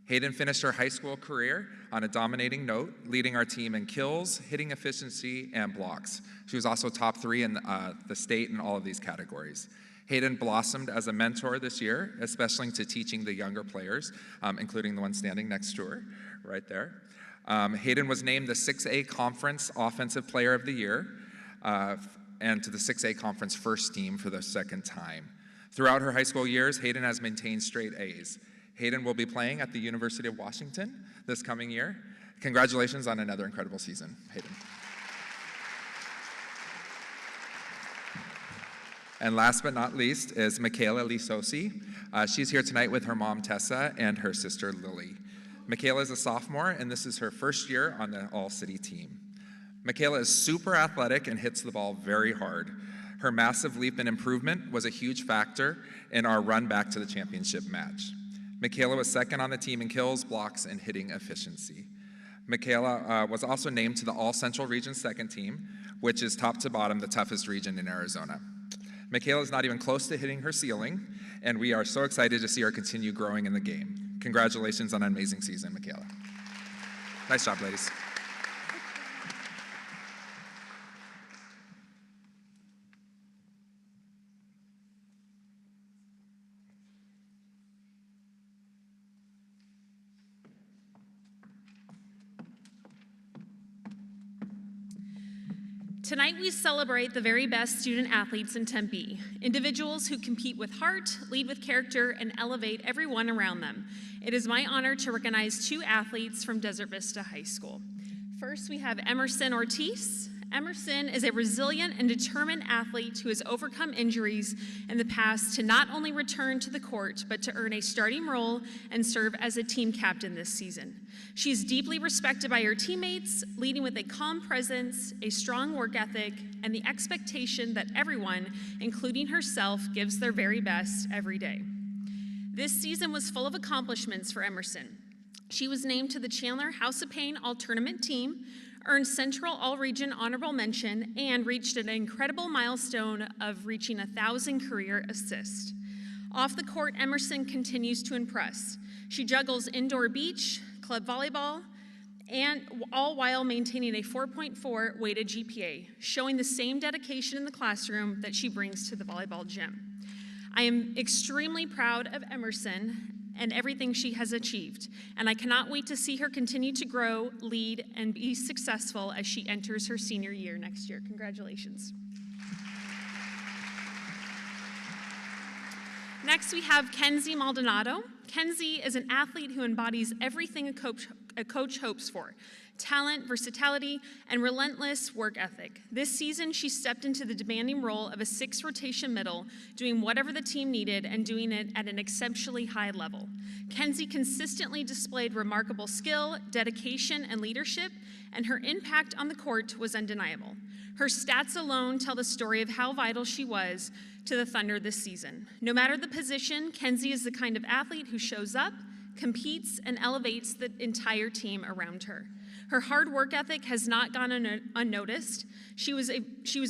Hayden finished her high school career on a dominating note, leading our team in kills, hitting efficiency, and blocks. She was also top 3 in the state in all of these categories. Hayden blossomed as a mentor this year, especially to teaching the younger players, including the one standing next to her, right there. Hayden was named the 6A Conference Offensive Player of the Year, and to the 6A Conference First Team for the 2nd time. Throughout her high school years, Hayden has maintained straight A's. Hayden will be playing at the University of Washington this coming year. Congratulations on another incredible season, Hayden. And last but not least is Michaela Lisosi. She's here tonight with her mom, Tessa, and her sister, Lily. Michaela is a sophomore, and this is her first year on the All-City team. Michaela is super athletic and hits the ball very hard. Her massive leap in improvement was a huge factor in our run back to the championship match. Michaela was 2nd on the team in kills, blocks, and hitting efficiency. Michaela was also named to the All-Central Region 2nd team, which is top to bottom the toughest region in Arizona. Michaela is not even close to hitting her ceiling, and we are so excited to see her continue growing in the game. Congratulations on an amazing season, Michaela. Nice job, ladies. Tonight we celebrate the very best student athletes in Tempe, individuals who compete with heart, lead with character, and elevate everyone around them. It is my honor to recognize 2 athletes from Desert Vista High School. First, we have Emerson Ortiz. Emerson is a resilient and determined athlete who has overcome injuries in the past to not only return to the court, but to earn a starting role and serve as a team captain this season. She is deeply respected by her teammates, leading with a calm presence, a strong work ethic, and the expectation that everyone, including herself, gives their very best every day. This season was full of accomplishments for Emerson. She was named to the Chandler House of Pain All-Tournament team, earned Central All-Region Honorable Mention, and reached an incredible milestone of reaching 1,000 career assists. Off the court, Emerson continues to impress. She juggles indoor beach, club volleyball, and all while maintaining a 4.4 weighted GPA, showing the same dedication in the classroom that she brings to the volleyball gym. I am extremely proud of Emerson and everything she has achieved, and I cannot wait to see her continue to grow, lead, and be successful as she enters her senior year next year. Congratulations. Next, we have Kenzie Maldonado. Kenzie is an athlete who embodies everything a coach hopes for: talent, versatility, and relentless work ethic. This season, she stepped into the demanding role of a 6-rotation middle, doing whatever the team needed and doing it at an exceptionally high level. Kenzie consistently displayed remarkable skill, dedication, and leadership, and her impact on the court was undeniable. Her stats alone tell the story of how vital she was to the Thunder this season. No matter the position, Kenzie is the kind of athlete who shows up, competes, and elevates the entire team around her. Her hard work ethic has not gone unnoticed. She was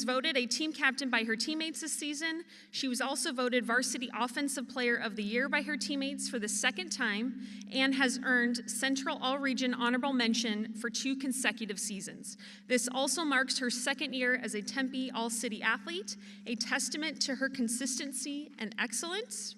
voted a team captain by her teammates this season. She was also voted Varsity Offensive Player of the Year by her teammates for the 2nd time and has earned Central All-Region Honorable Mention for 2 consecutive seasons. This also marks her 2nd year as a Tempe All-City athlete, a testament to her consistency and excellence.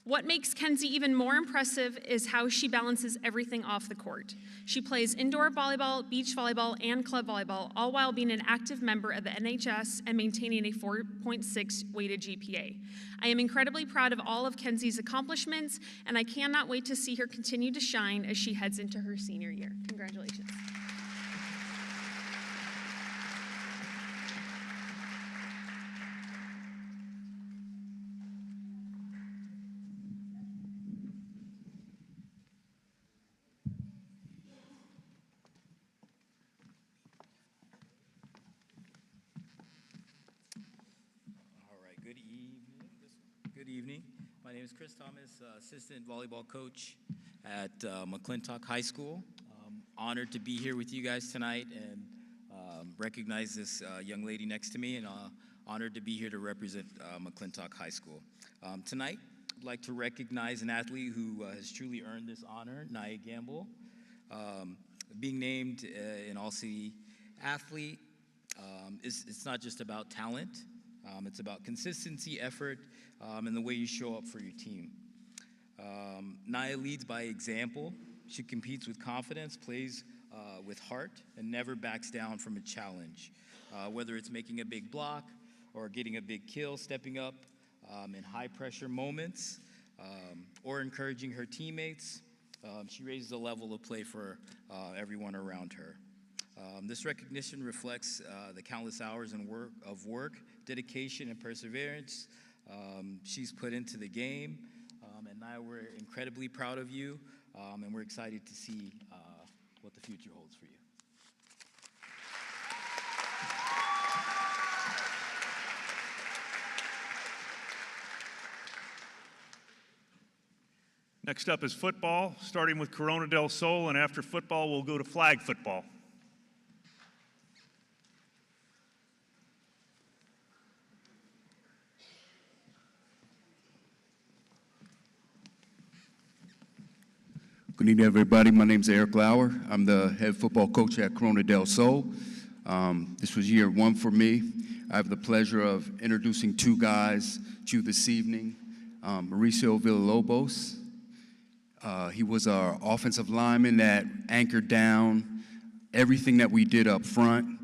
What makes Kenzie even more impressive is how she balances everything off the court. She plays indoor volleyball, beach volleyball, and club volleyball, all while being an active member of the NHS and maintaining a 4.6 weighted GPA. I am incredibly proud of all of Kenzie's accomplishments, and I cannot wait to see her continue to shine as she heads into her senior year. Congratulations. Good evening. My name is Chris Thomas, assistant volleyball coach at McClintock High School. Honored to be here with you guys tonight and recognize this young lady next to me, and honored to be here to represent McClintock High School. Tonight, I'd like to recognize an athlete who has truly earned this honor, Nia Gamble. Being named an All-City athlete, it's not just about talent. It's about consistency, effort, and the way you show up for your team. Nia leads by example. She competes with confidence, plays with heart, and never backs down from a challenge. Whether it's making a big block or getting a big kill, stepping up in high-pressure moments, or encouraging her teammates, she raises the level of play for everyone around her. This recognition reflects the countless hours of work, dedication, and perseverance she's put into the game. And Nia, we're incredibly proud of you, and we're excited to see what the future holds for you. Next up is football, starting with Corona del Sol, and after football, we'll go to flag football. Good evening, everybody. My name is Eric Lauer. I'm the head football coach at Corona del Sol. This was year 1 for me. I have the pleasure of introducing 2 guys to you this evening. Mauricio Villalobos. He was our offensive lineman that anchored down everything that we did up front.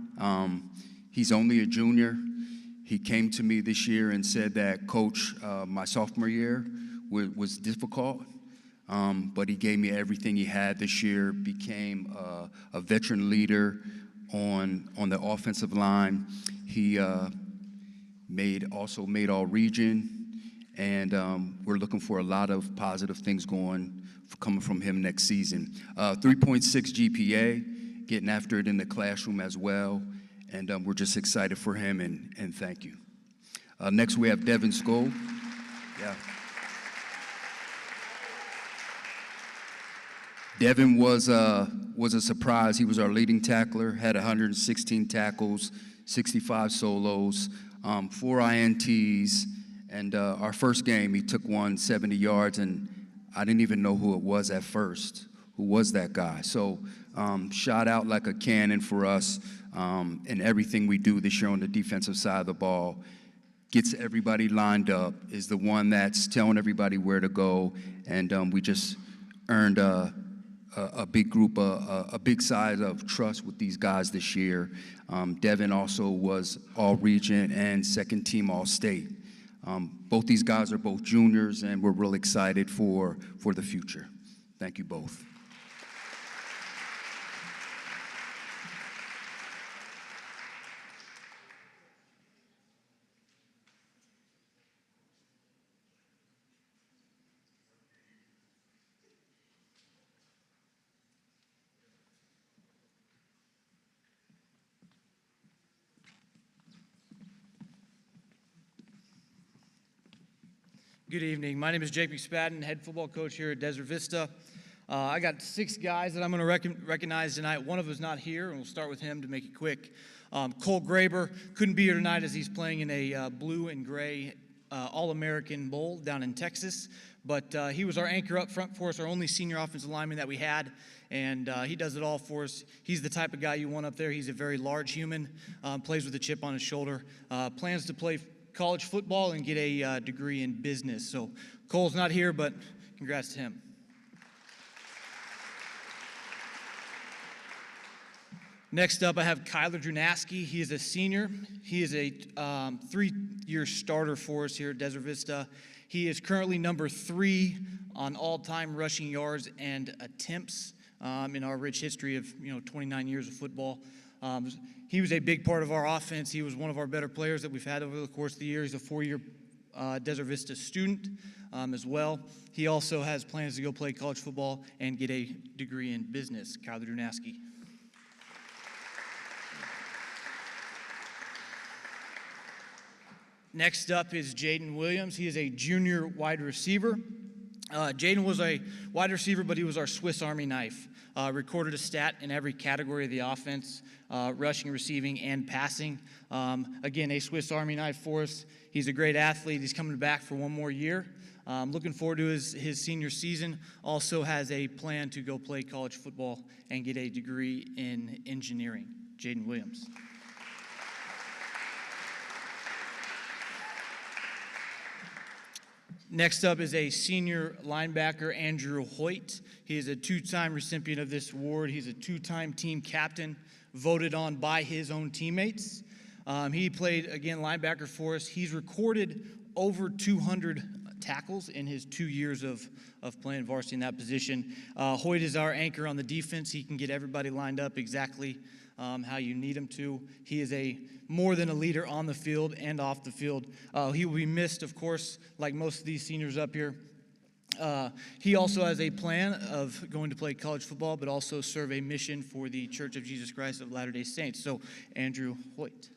He's only a junior. He came to me this year and said that, Coach, my sophomore year was difficult, but he gave me everything he had this year, became a veteran leader on the offensive line. He also made all region, and we're looking for a lot of positive things coming from him next season. 3.6 GPA, getting after it in the classroom as well, and we're just excited for him, and thank you. Next, we have Devin Skoll. Yeah. Devin was a surprise. He was our leading tackler, had 116 tackles, 65 solos, 4 INTs, and our first game, he took one 70 yards, and I didn't even know who it was at first. Who was that guy? So shot out like a cannon for us in everything we do this year on the defensive side of the ball. Gets everybody lined up, is the one that's telling everybody where to go, and we just earned a big group, a big side of trust with these guys this year. Devin also was all-region and second-team all-state. Both these guys are both juniors, and we're real excited for the future. Thank you both. Good evening. My name is Jake McSpadden, head football coach here at Desert Vista. I got 6 guys that I'm going to recognize tonight. One of them is not here, and we'll start with him to make it quick. Cole Graber couldn't be here tonight as he's playing in a blue and gray All-American Bowl down in Texas. But he was our anchor up front for us, our only senior offensive lineman that we had, and he does it all for us. He's the type of guy you want up there. He's a very large human, plays with a chip on his shoulder, plans to play college football and get a degree in business. So Cole's not here, but congrats to him. Next up, I have Kyler Drunaski. He is a senior. He is a 3-year starter for us here at Desert Vista. He is currently number 3 on all-time rushing yards and attempts in our rich history of 29 years of football. He was a big part of our offense. He was one of our better players that we've had over the course of the year. He's a 4-year Desert Vista student as well. He also has plans to go play college football and get a degree in business. Kyler Drunaski. Next up is Jaden Williams. He is a junior wide receiver. Jaden was a wide receiver, but he was our Swiss Army knife. Recorded a stat in every category of the offense, rushing, receiving, and passing. Again, a Swiss Army knife for us. He's a great athlete. He's coming back for one more year. Looking forward to his senior season. Also has a plan to go play college football and get a degree in engineering. Jaden Williams. Next up is a senior linebacker, Andrew Hoyt. He is a 2-time recipient of this award. He's a 2-time team captain, voted on by his own teammates. He played, again, linebacker for us. He's recorded over 200 tackles in his 2 years of playing varsity in that position. Hoyt is our anchor on the defense. He can get everybody lined up exactly how you need him to. He is more than a leader on the field and off the field. He will be missed, of course, like most of these seniors up here. He also has a plan of going to play college football, but also serve a mission for the Church of Jesus Christ of Latter-day Saints. So, Andrew Hoyt.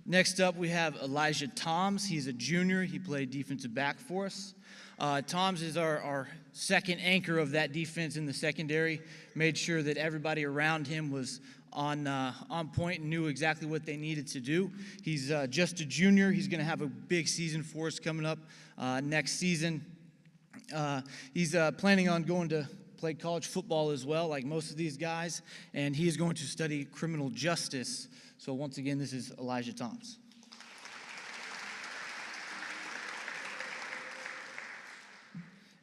Next up, we have Elijah Toms. He's a junior. He played defensive back for us. Toms is our second anchor of that defense in the secondary. Made sure that everybody around him was on point and knew exactly what they needed to do. He's just a junior. He's going to have a big season for us coming up next season. He's planning on going to play college football as well, like most of these guys, and he is going to study criminal justice. So once again, this is Elijah Toms.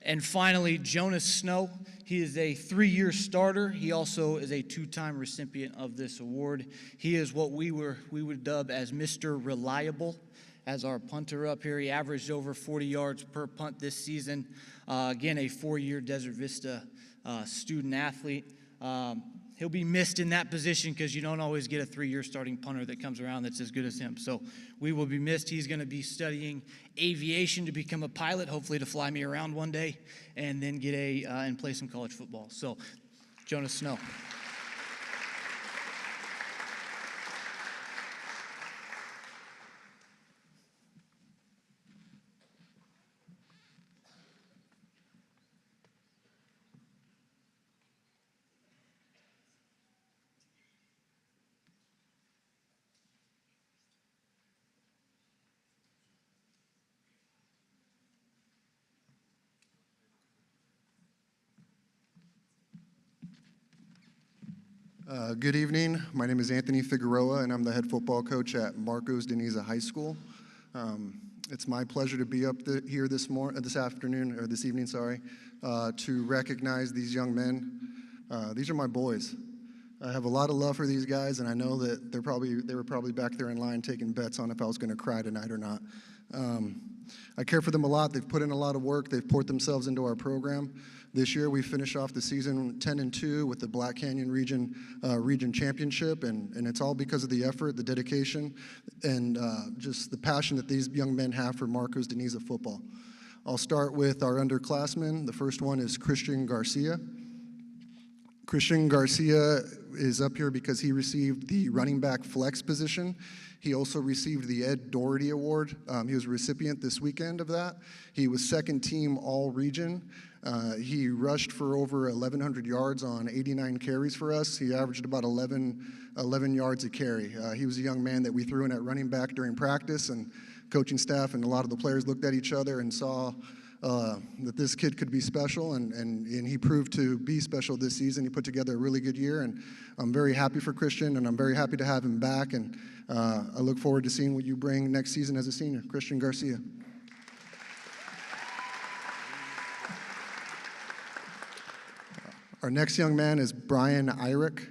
And finally, Jonas Snow. He is a 3-year starter. He also is a 2-time recipient of this award. He is what we would dub as Mr. Reliable. As our punter up here, he averaged over 40 yards per punt this season. Again, a 4-year Desert Vista student athlete. He'll be missed in that position because you don't always get a 3-year starting punter that comes around that's as good as him. So we will be missed. He's going to be studying aviation to become a pilot, hopefully to fly me around one day, and then get and play some college football. So, Jonas Snow. Good evening. My name is Anthony Figueroa, and I'm the head football coach at Marcos Deniza High School. It's my pleasure to be up here this evening, to recognize these young men. These are my boys. I have a lot of love for these guys, and I know that they were probably back there in line taking bets on if I was going to cry tonight or not. I care for them a lot. They've put in a lot of work. They've poured themselves into our program. This year, we finished off the season 10-2 with the Black Canyon Region Championship, and it's all because of the effort, the dedication, and just the passion that these young men have for Marcos Deniza football. I'll start with our underclassmen. The first one is Christian Garcia. Christian Garcia is up here because he received the running back flex position. He also received the Ed Doherty Award. He was a recipient this weekend of that. He was second team all-region. He rushed for over 1,100 yards on 89 carries for us. He averaged about 11 yards a carry. He was a young man that we threw in at running back during practice, and coaching staff and a lot of the players looked at each other and saw that this kid could be special, and he proved to be special this season. He put together a really good year, and I'm very happy for Christian, and I'm very happy to have him back, and I look forward to seeing what you bring next season as a senior. Christian Garcia. Our next young man is Brian Irick.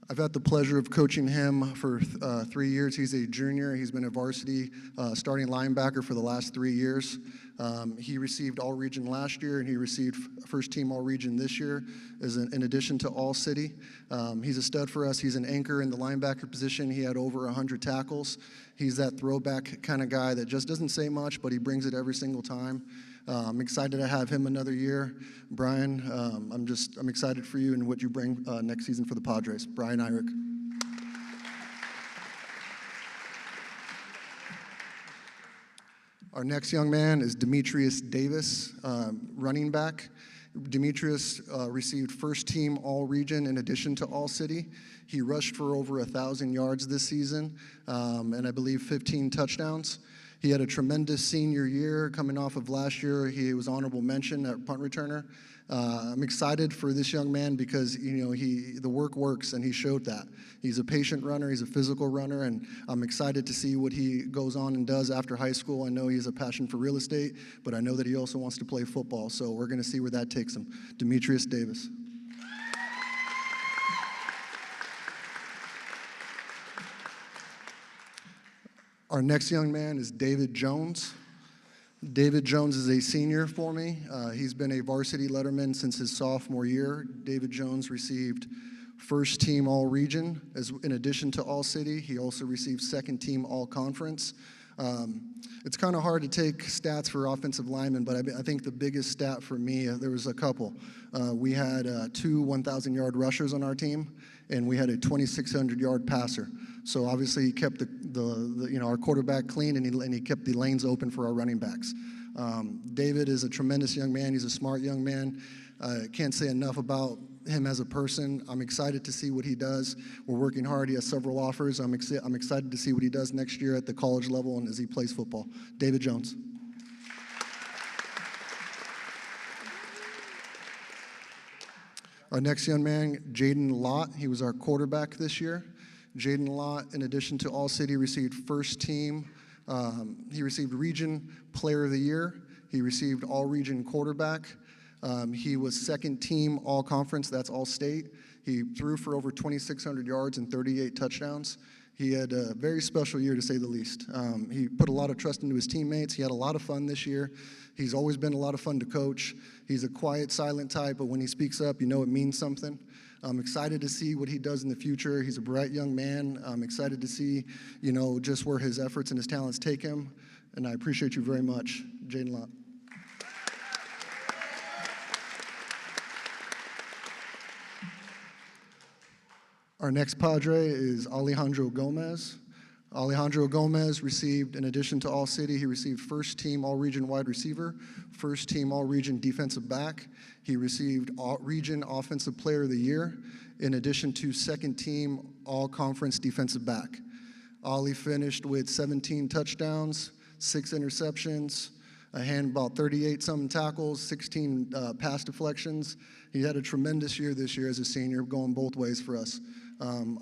I've had the pleasure of coaching him for 3 years. He's a junior. He's been a varsity starting linebacker for the last 3 years. He received All-Region last year, and he received first-team All-Region this year in addition to All-City. He's a stud for us. He's an anchor in the linebacker position. He had over 100 tackles. He's that throwback kind of guy that just doesn't say much, but he brings it every single time. I'm excited to have him another year. Brian, I'm excited for you and what you bring next season for the Padres. Brian Irick. Our next young man is Demetrius Davis, running back. Demetrius received first team all-region in addition to all-city. He rushed for over 1,000 yards this season, and I believe 15 touchdowns. He had a tremendous senior year coming off of last year. He was honorable mention at punt returner. I'm excited for this young man because the work works, and he showed that. He's a patient runner, he's a physical runner, and I'm excited to see what he goes on and does after high school. I know he has a passion for real estate, but I know that he also wants to play football, so we're going to see where that takes him. Demetrius Davis. Our next young man is David Jones. David Jones is a senior for me. He's been a varsity letterman since his sophomore year. David Jones received first team all-region in addition to all-city. He also received second team all-conference. It's kind of hard to take stats for offensive linemen, but I think the biggest stat for me, there was a couple. We had 2 1,000-yard rushers on our team, and we had a 2,600-yard passer. So obviously he kept our quarterback clean, and he kept the lanes open for our running backs. David is a tremendous young man. He's a smart young man. I can't say enough about him as a person. I'm excited to see what he does. We're working hard. He has several offers. I'm excited to see what he does next year at the college level and as he plays football. David Jones. Our next young man, Jaden Lott. He was our quarterback this year. Jaden Lott, in addition to all-city, received first team. He received Region Player of the Year. He received all-region quarterback. He was second team all-conference, that's all-state. He threw for over 2,600 yards and 38 touchdowns. He had a very special year, to say the least. He put a lot of trust into his teammates. He had a lot of fun this year. He's always been a lot of fun to coach. He's a quiet, silent type, but when he speaks up, you know it means something. I'm excited to see what he does in the future. He's a bright young man. I'm excited to see, you know, just where his efforts and his talents take him. And I appreciate you very much, Jaden Lott. Our next Padre is Alejandro Gomez. Alejandro Gomez received, in addition to All-City, he received first team All-Region wide receiver, first team All-Region defensive back. He received All-Region Offensive Player of the Year, in addition to second team All-Conference defensive back. Ollie finished with 17 touchdowns, 6 interceptions, about 38-something tackles, 16 pass deflections. He had a tremendous year this year as a senior, going both ways for us.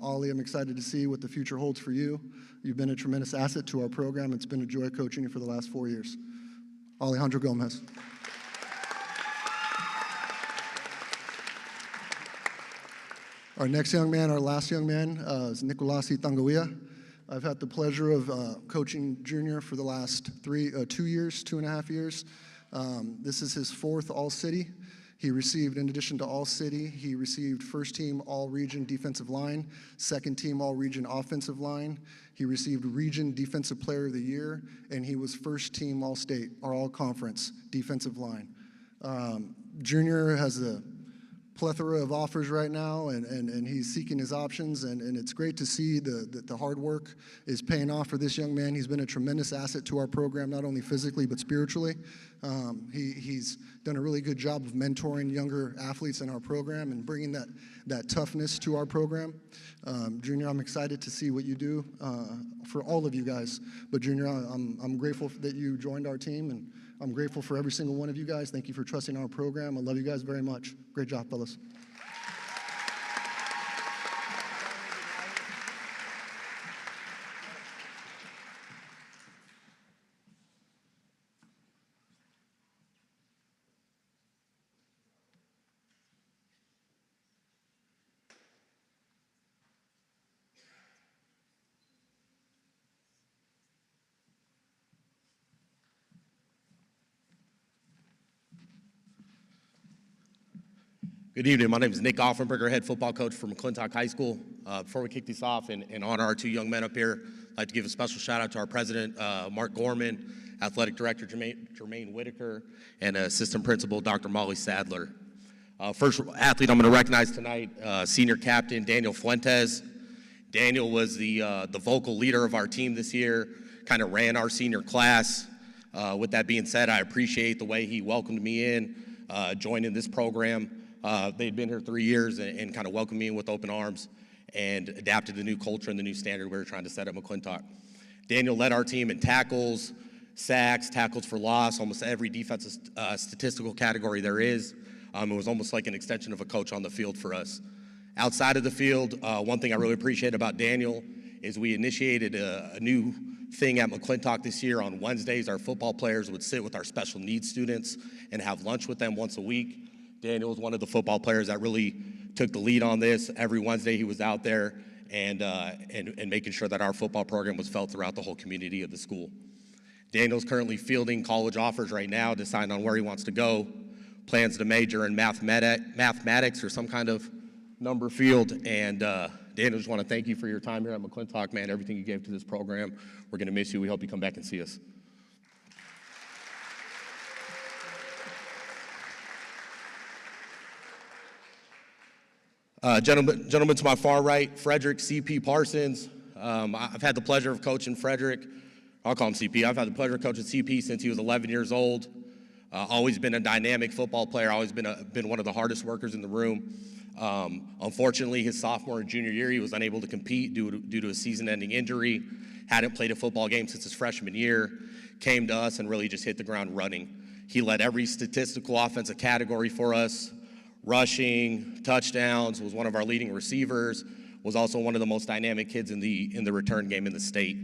Ollie, I'm excited to see what the future holds for you. You've been a tremendous asset to our program. It's been a joy coaching you for the last 4 years. Alejandro Gomez. Our next young man, our last young man, is Nicolasi Tanguia. I've had the pleasure of coaching Junior for the last 2 years, 2.5 years. This is his fourth All-City. He received, in addition to All-City, he received first team All-Region defensive line, second team All-Region offensive line. He received Region Defensive Player of the Year, and he was first team All-State, or All-Conference defensive line. Junior has a plethora of offers right now, and he's seeking his options, and it's great to see the hard work is paying off for this young man. He's been a tremendous asset to our program, not only physically but spiritually. He's done a really good job of mentoring younger athletes in our program and bringing that toughness to our program. Junior, I'm excited to see what you do for all of you guys, but Junior, I'm grateful that you joined our team, and I'm grateful for every single one of you guys. Thank you for trusting our program. I love you guys very much. Great job, fellas. Good evening. My name is Nick Offenberger, head football coach for McClintock High School. Before we kick this off and honor our 2 young men up here, I'd like to give a special shout out to our president, Mark Gorman, athletic director, Jermaine Whitaker, and assistant principal, Dr. Molly Sadler. First athlete I'm going to recognize tonight, senior captain, Daniel Fuentes. Daniel was the vocal leader of our team this year, kind of ran our senior class. With that being said, I appreciate the way he welcomed me in, joining this program. They'd been here 3 years and kind of welcomed me in with open arms and adapted the new culture and the new standard we were trying to set at McClintock. Daniel led our team in tackles, sacks, tackles for loss, almost every defensive statistical category there is. It was almost like an extension of a coach on the field for us. Outside of the field, one thing I really appreciate about Daniel is we initiated a new thing at McClintock this year. On Wednesdays, our football players would sit with our special needs students and have lunch with them once a week. Daniel was one of the football players that really took the lead on this. Every Wednesday he was out there and making sure that our football program was felt throughout the whole community of the school. Daniel's currently fielding college offers right now, deciding on where he wants to go. Plans to major in mathematics or some kind of number field. And Daniel, just want to thank you for your time here at McClintock, man, everything you gave to this program. We're going to miss you. We hope you come back and see us. Gentlemen to my far right, Frederick C.P. Parsons. I've had the pleasure of coaching Frederick. I'll call him CP. I've had the pleasure of coaching CP since he was 11 years old. Always been a dynamic football player. Always been one of the hardest workers in the room. Unfortunately, his sophomore and junior year, he was unable to compete due to a season-ending injury. Hadn't played a football game since his freshman year. Came to us and really just hit the ground running. He led every statistical offensive category for us. Rushing, touchdowns, was one of our leading receivers, was also one of the most dynamic kids in the return game in the state.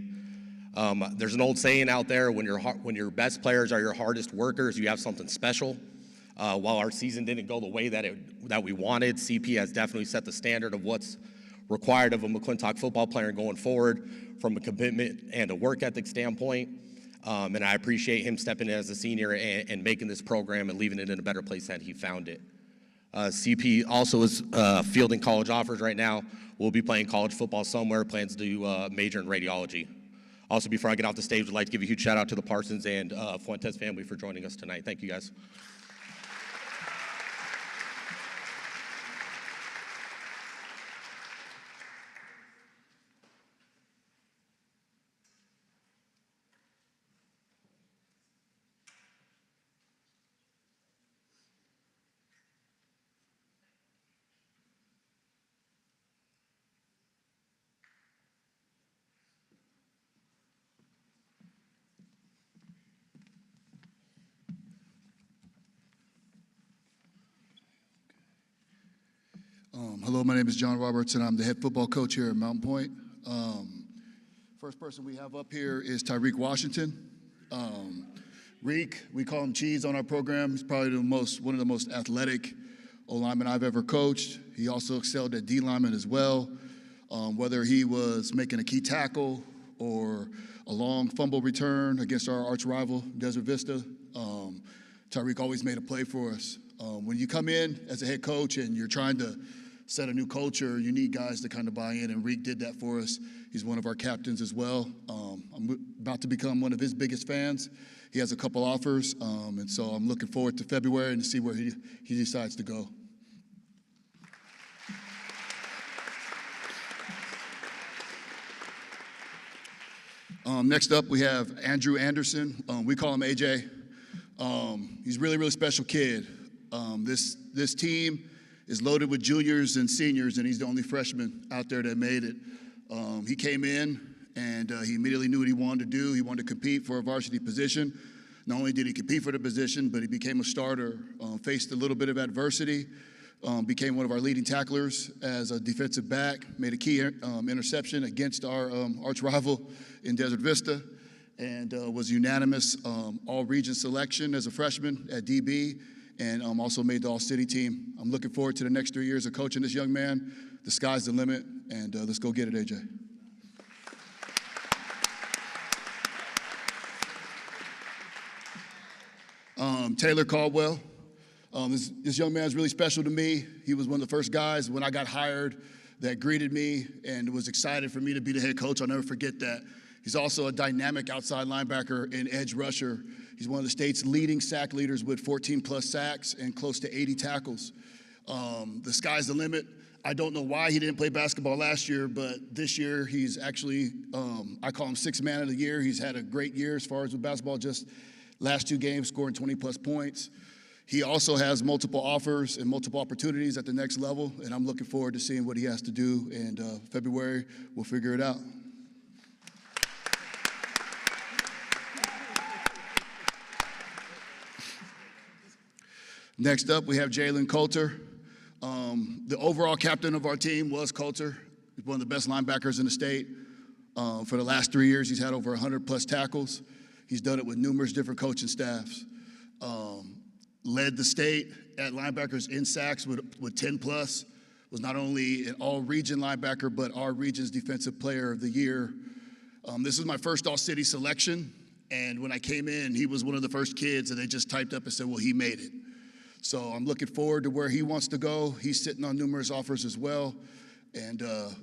There's an old saying out there, when your best players are your hardest workers, you have something special. While our season didn't go the way that we wanted, CP has definitely set the standard of what's required of a McClintock football player going forward from a commitment and a work ethic standpoint. And I appreciate him stepping in as a senior and making this program and leaving it in a better place than he found it. CP also is fielding college offers right now. We'll be playing college football somewhere, plans to do major in radiology. Also, before I get off the stage, I'd like to give a huge shout out to the Parsons and Fuentes family for joining us tonight. Thank you, guys. Hello, my name is John Roberts, and I'm the head football coach here at Mountain Point. First person we have up here is Tyreek Washington. Reek, we call him Cheese on our program. He's probably one of the most athletic O-linemen I've ever coached. He also excelled at D-lineman as well. Whether he was making a key tackle or a long fumble return against our arch rival, Desert Vista, Tyreek always made a play for us. When you come in as a head coach and you're trying to set a new culture, you need guys to kind of buy in, and Reek did that for us. He's one of our captains as well. I'm about to become one of his biggest fans. He has a couple offers, and so I'm looking forward to February and to see where he decides to go. Next up, we have Andrew Anderson. We call him AJ. He's a really, really special kid. This team is loaded with juniors and seniors, and he's the only freshman out there that made it. He came in, and he immediately knew what he wanted to do. He wanted to compete for a varsity position. Not only did he compete for the position, but he became a starter, faced a little bit of adversity, became one of our leading tacklers as a defensive back, made a key interception against our arch rival in Desert Vista, and was unanimous all-region selection as a freshman at DB, and also made the all-city team. I'm looking forward to the next 3 years of coaching this young man. The sky's the limit, and let's go get it, AJ. Taylor Caldwell. This young man's really special to me. He was one of the first guys when I got hired that greeted me and was excited for me to be the head coach. I'll never forget that. He's also a dynamic outside linebacker and edge rusher. He's one of the state's leading sack leaders with 14-plus sacks and close to 80 tackles. The sky's the limit. I don't know why he didn't play basketball last year, but this year he's actually, I call him sixth man of the year. He's had a great year as far as with basketball, just last 2 games scoring 20-plus points. He also has multiple offers and multiple opportunities at the next level, and I'm looking forward to seeing what he has to do. And February, we'll figure it out. Next up, we have Jalen Coulter. The overall captain of our team was Coulter. He's one of the best linebackers in the state. For the last 3 years, he's had over 100-plus tackles. He's done it with numerous different coaching staffs. Led the state at linebackers in sacks with 10-plus. Was not only an all-region linebacker, but our region's defensive player of the year. This is my first all-city selection, and when I came in, he was one of the first kids, and they just typed up and said, well, he made it. So I'm looking forward to where he wants to go. He's sitting on numerous offers as well, and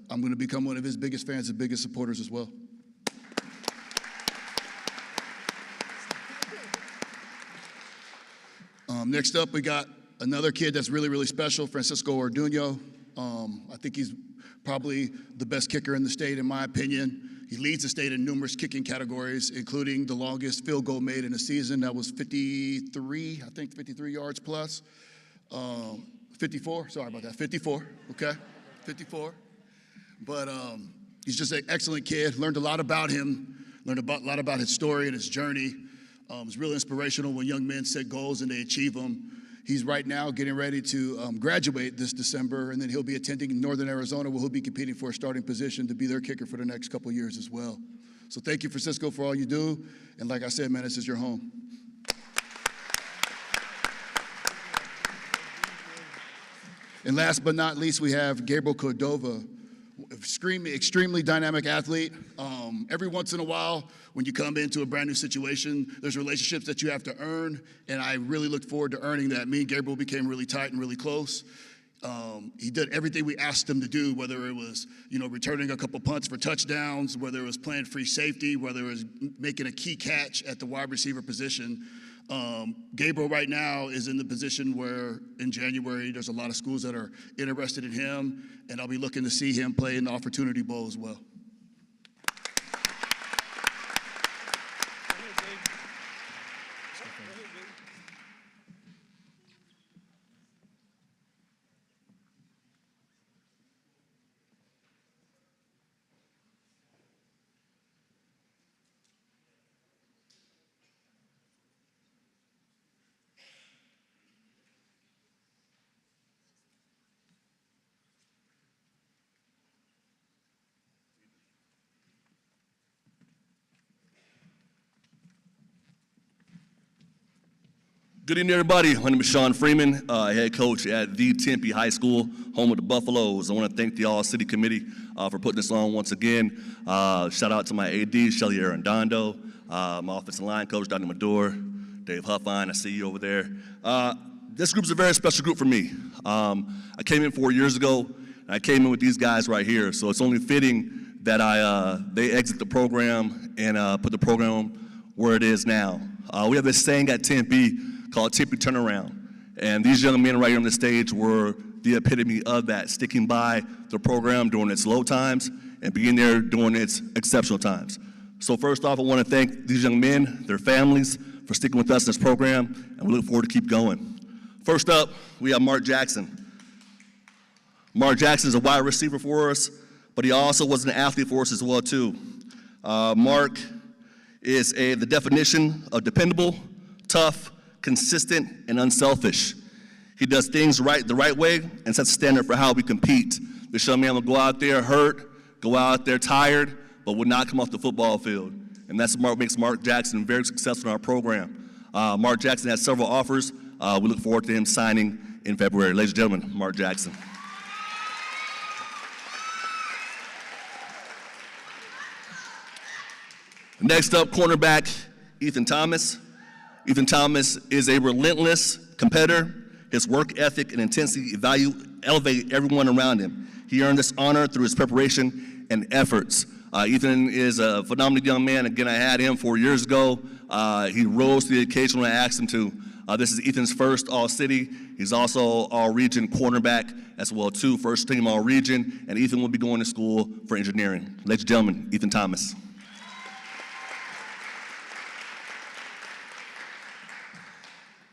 I'm going to become one of his biggest fans and biggest supporters as well. Next up, we got another kid that's really, really special, Francisco Orduño. I think he's probably the best kicker in the state, in my opinion. He leads the state in numerous kicking categories, including the longest field goal made in a season. That was 53 yards plus. 54, sorry about that, 54, okay, 54. But he's just an excellent kid. Learned a lot about him, learned a lot about his story and his journey. It's really inspirational when young men set goals and they achieve them. He's right now getting ready to graduate this December, and then he'll be attending Northern Arizona, where he'll be competing for a starting position to be their kicker for the next couple of years as well. So thank you, Francisco, for all you do. And like I said, man, this is your home. And last but not least, we have Gabriel Cordova, extremely dynamic athlete. Every once in a while, when you come into a brand new situation, there's relationships that you have to earn, and I really look forward to earning that. Me and Gabriel became really tight and really close. He did everything we asked him to do, whether it was, returning a couple punts for touchdowns, whether it was playing free safety, whether it was making a key catch at the wide receiver position. Gabriel right now is in the position where in January there's a lot of schools that are interested in him, and I'll be looking to see him play in the Opportunity Bowl as well. Good evening, everybody. My name is Sean Freeman, head coach at the Tempe High School, home of the Buffaloes. I want to thank the All-City Committee for putting this on once again. Shout out to my AD, Shelly Arredondo, my offensive line coach, Dr. Madore, Dave Huffine, I see you over there. This group's a very special group for me. I came in 4 years ago, and I came in with these guys right here, so it's only fitting that they exit the program and put the program where it is now. We have this saying at Tempe called Tempe Turnaround. And these young men right here on the stage were the epitome of that, sticking by the program during its low times and being there during its exceptional times. So first off, I want to thank these young men, their families, for sticking with us in this program, and we look forward to keep going. First up, we have Mark Jackson. Mark Jackson is a wide receiver for us, but he also was an athlete for us as well, too. Mark is the definition of dependable, tough, consistent, and unselfish. He does things the right way and sets a standard for how we compete. This young man will go out there hurt, go out there tired, but will not come off the football field. And that's what makes Mark Jackson very successful in our program. Mark Jackson has several offers. We look forward to him signing in February. Ladies and gentlemen, Mark Jackson. Next up, cornerback Ethan Thomas. Ethan Thomas is a relentless competitor. His work ethic and intensity elevate everyone around him. He earned this honor through his preparation and efforts. Ethan is a phenomenal young man. Again, I had him 4 years ago. He rose to the occasion when I asked him to. This is Ethan's first All-City. He's also All-Region cornerback as well, too, first team All-Region, and Ethan will be going to school for engineering. Ladies and gentlemen, Ethan Thomas.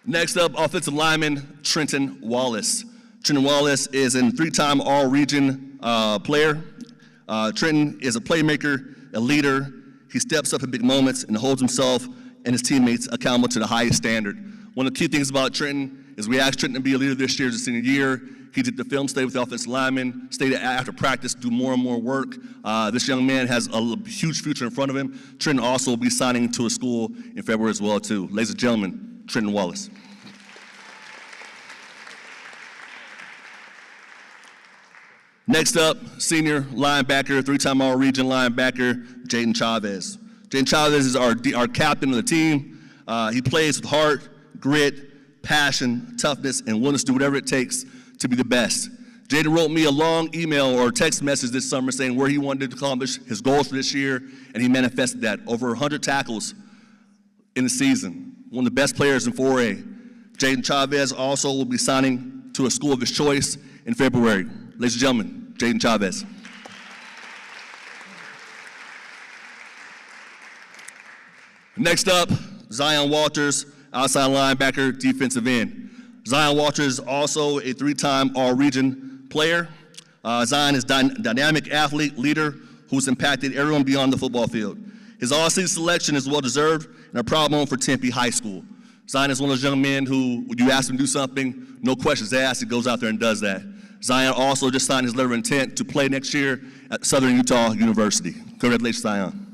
Next up, offensive lineman Trenton Wallace. Trenton Wallace is a three-time All-Region player. Trenton is a playmaker, a leader. He steps up in big moments and holds himself and his teammates accountable to the highest standard. One of the key things about Trenton is we asked Trenton to be a leader this year as a senior year. He did the film study with the offensive linemen, stayed after practice, do more and more work. This young man has a huge future in front of him. Trenton also will be signing to a school in February as well, too. Ladies and gentlemen, Trenton Wallace. Next up, senior linebacker, three-time All-Region linebacker, Jaden Chavez. Jaden Chavez is our captain of the team. He plays with heart, grit, passion, toughness, and willingness to do whatever it takes to be the best. Jaden wrote me a long email or text message this summer saying where he wanted to accomplish his goals for this year, and he manifested that. Over 100 tackles in the season. One of the best players in 4A. Jaden Chavez also will be signing to a school of his choice in February. Ladies and gentlemen, Jaden Chavez. Next up, Zion Walters, outside linebacker, defensive end. Zion Walters is also a three-time All-Region player. Zion is a dynamic athlete, leader, who's impacted everyone beyond the football field. His All-City selection is well-deserved and a proud moment for Tempe High School. Zion is one of those young men who, when you ask him to do something, no questions asked, he goes out there and does that. Zion also just signed his letter of intent to play next year at Southern Utah University. Congratulations, Zion.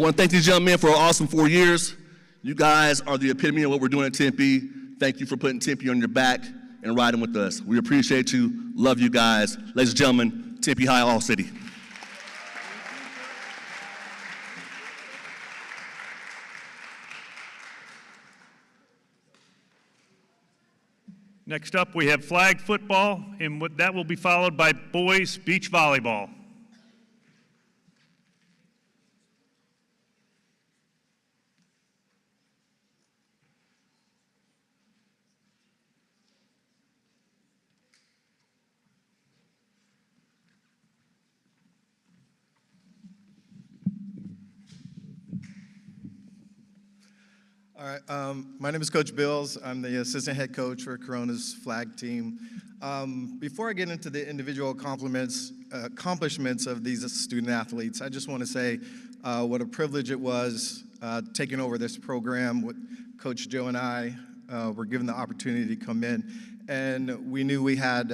want to thank these young men for an awesome 4 years. You guys are the epitome of what we're doing at Tempe. Thank you for putting Tempe on your back and riding with us. We appreciate you. Love you guys. Ladies and gentlemen, Tempe High All City. Next up, we have flag football, and that will be followed by boys beach volleyball. All right, my name is Coach Bills. I'm the assistant head coach for Corona's flag team. Before I get into the individual accomplishments of these student athletes, I just want to say what a privilege it was taking over this program. With Coach Joe and I were given the opportunity to come in, and we knew we had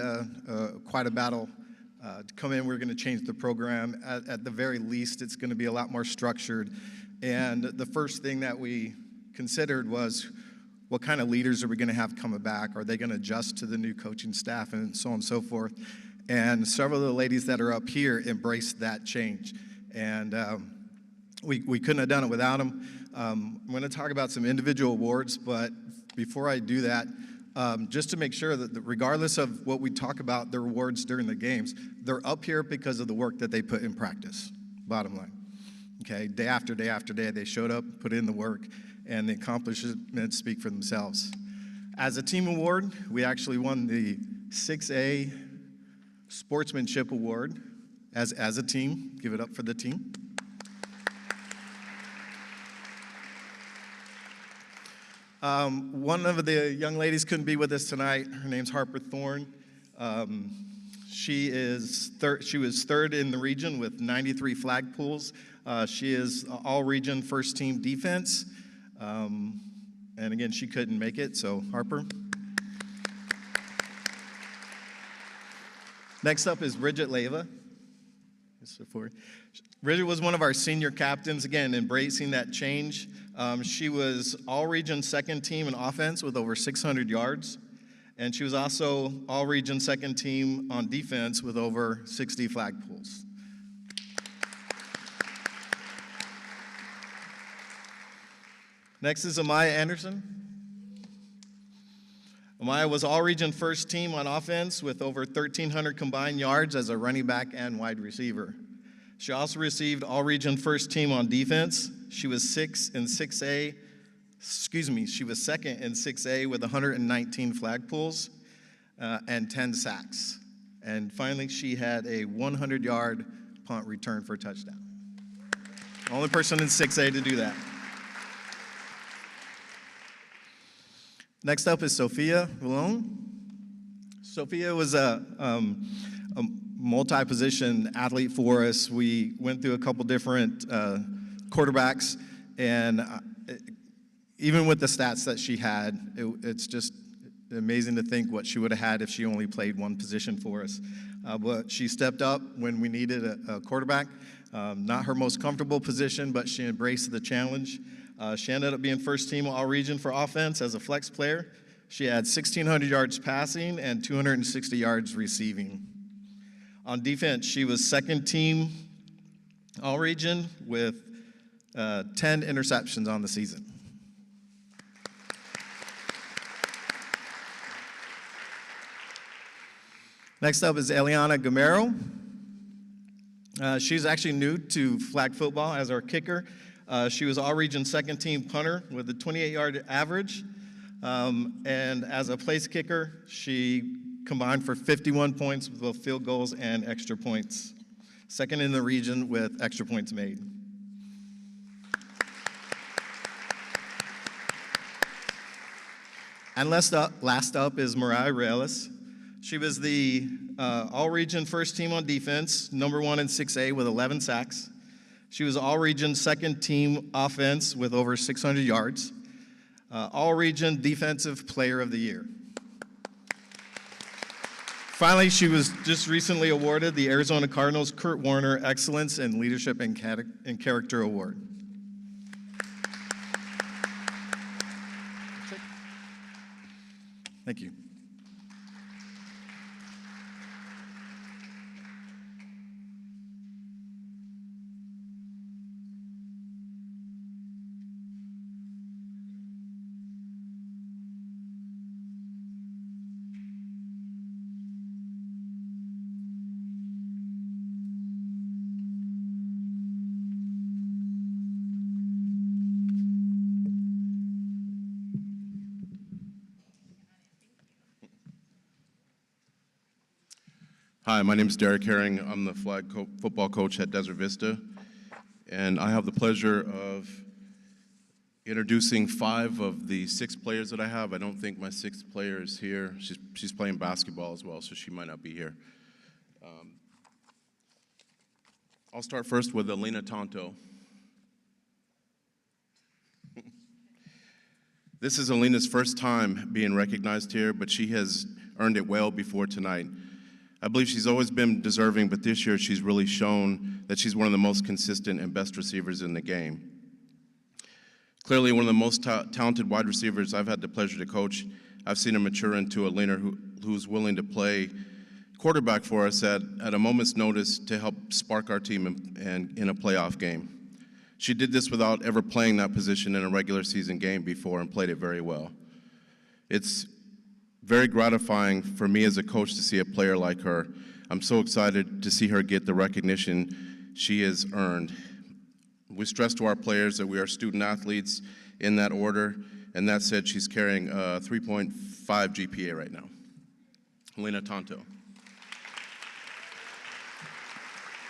quite a battle to come in. We were going to change the program. At the very least, it's going to be a lot more structured. And the first thing that we considered was, what kind of leaders are we going to have coming back? Are they going to adjust to the new coaching staff, and so on and so forth? And several of the ladies that are up here embraced that change. And we couldn't have done it without them. I'm going to talk about some individual awards, but before I do that, just to make sure that regardless of what we talk about, their awards during the games, they're up here because of the work that they put in practice, bottom line. Okay, day after day after day, they showed up, put in the work, and the accomplishments speak for themselves. As a team award, we actually won the 6A Sportsmanship Award as a team. Give it up for the team. One of the young ladies couldn't be with us tonight. Her name's Harper Thorne. She was third in the region with 93 flag pulls. She is all-region first-team defense. And again, she couldn't make it, so Harper. Next up is Bridget Leva. Bridget was one of our senior captains, again, embracing that change. She was all-region second team in offense with over 600 yards. And she was also all-region second team on defense with over 60 flag pulls. Next is Amaya Anderson. Amaya was all-region first team on offense with over 1,300 combined yards as a running back and wide receiver. She also received all-region first team on defense. She was she was second in 6A with 119 flag pulls and 10 sacks. And finally, she had a 100-yard punt return for a touchdown. Only person in 6A to do that. Next up is Sophia Vallone. Sophia was a multi-position athlete for us. We went through a couple different quarterbacks, and even with the stats that she had, it's just amazing to think what she would have had if she only played one position for us. But she stepped up when we needed a quarterback. Not her most comfortable position, but she embraced the challenge. She ended up being first team all-region for offense as a flex player. She had 1,600 yards passing and 260 yards receiving. On defense, she was second team all-region with 10 interceptions on the season. Next up is Eliana Gamero. She's actually new to flag football as our kicker. She was all-region second team punter with a 28-yard average. And as a place kicker, she combined for 51 points with both field goals and extra points. Second in the region with extra points made. And last up is Mariah Reales. She was the all-region first team on defense, number 1 in 6A with 11 sacks. She was all-region second team offense with over 600 yards. All-region defensive player of the year. Finally, she was just recently awarded the Arizona Cardinals Kurt Warner Excellence in Leadership and Character Award. Thank you. Hi, my name is Derek Herring. I'm the flag football coach at Desert Vista, and I have the pleasure of introducing 5 of the 6 players that I have. I don't think my 6th player is here. She's playing basketball as well, so she might not be here. I'll start first with Alina Tonto. This is Alina's first time being recognized here, but she has earned it well before tonight. I believe she's always been deserving, but this year she's really shown that she's one of the most consistent and best receivers in the game. Clearly one of the most talented wide receivers I've had the pleasure to coach. I've seen her mature into a leader who's willing to play quarterback for us at a moment's notice to help spark our team in a playoff game. She did this without ever playing that position in a regular season game before and played it very well. It's very gratifying for me as a coach to see a player like her. I'm so excited to see her get the recognition she has earned. We stress to our players that we are student athletes in that order, and that said, she's carrying a 3.5 GPA right now. Alina Tonto.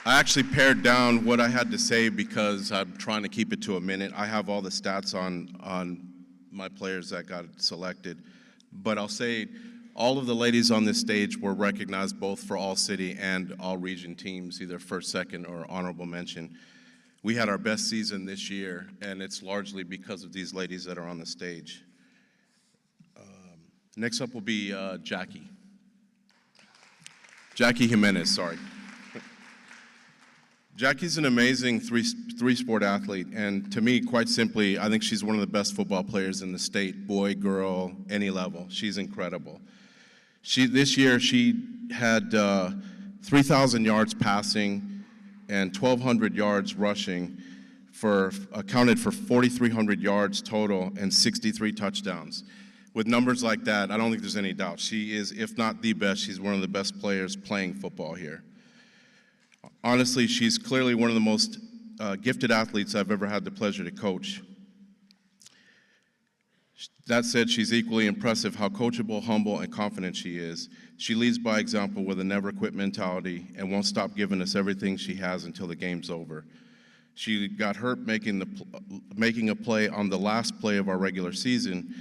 I actually pared down what I had to say because I'm trying to keep it to a minute. I have all the stats on my players that got selected. But I'll say all of the ladies on this stage were recognized both for all-city and all-region teams, either first, second, or honorable mention. We had our best season this year, and it's largely because of these ladies that are on the stage. Next up will be Jackie. Jackie Jimenez, sorry. Jackie's an amazing three-sport athlete, and to me, quite simply, I think she's one of the best football players in the state, boy, girl, any level. She's incredible. This year, she had 3,000 yards passing and 1,200 yards rushing, accounted for 4,300 yards total and 63 touchdowns. With numbers like that, I don't think there's any doubt. She is, if not the best, she's one of the best players playing football here. Honestly, she's clearly one of the most gifted athletes I've ever had the pleasure to coach. That said, she's equally impressive how coachable, humble, and confident she is. She leads by example with a never-quit mentality and won't stop giving us everything she has until the game's over. She got hurt making a play on the last play of our regular season.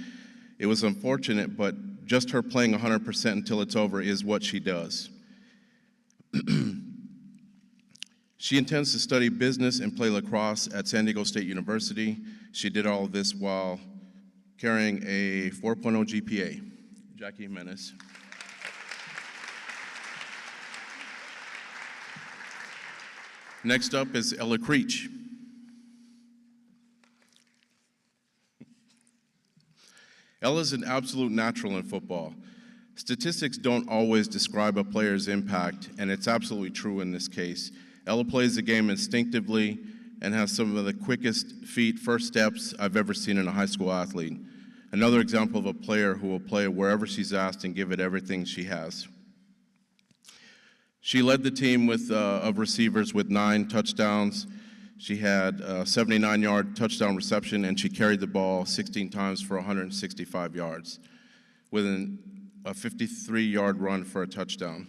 It was unfortunate, but just her playing 100% until it's over is what she does. She intends to study business and play lacrosse at San Diego State University. She did all of this while carrying a 4.0 GPA. Jackie Jimenez. Next up is Ella Creech. Ella's an absolute natural in football. Statistics don't always describe a player's impact, and it's absolutely true in this case. Ella plays the game instinctively and has some of the quickest feet, first steps I've ever seen in a high school athlete. Another example of a player who will play wherever she's asked and give it everything she has. She led the team of receivers with 9 touchdowns. She had a 79-yard touchdown reception, and she carried the ball 16 times for 165 yards with a 53-yard run for a touchdown.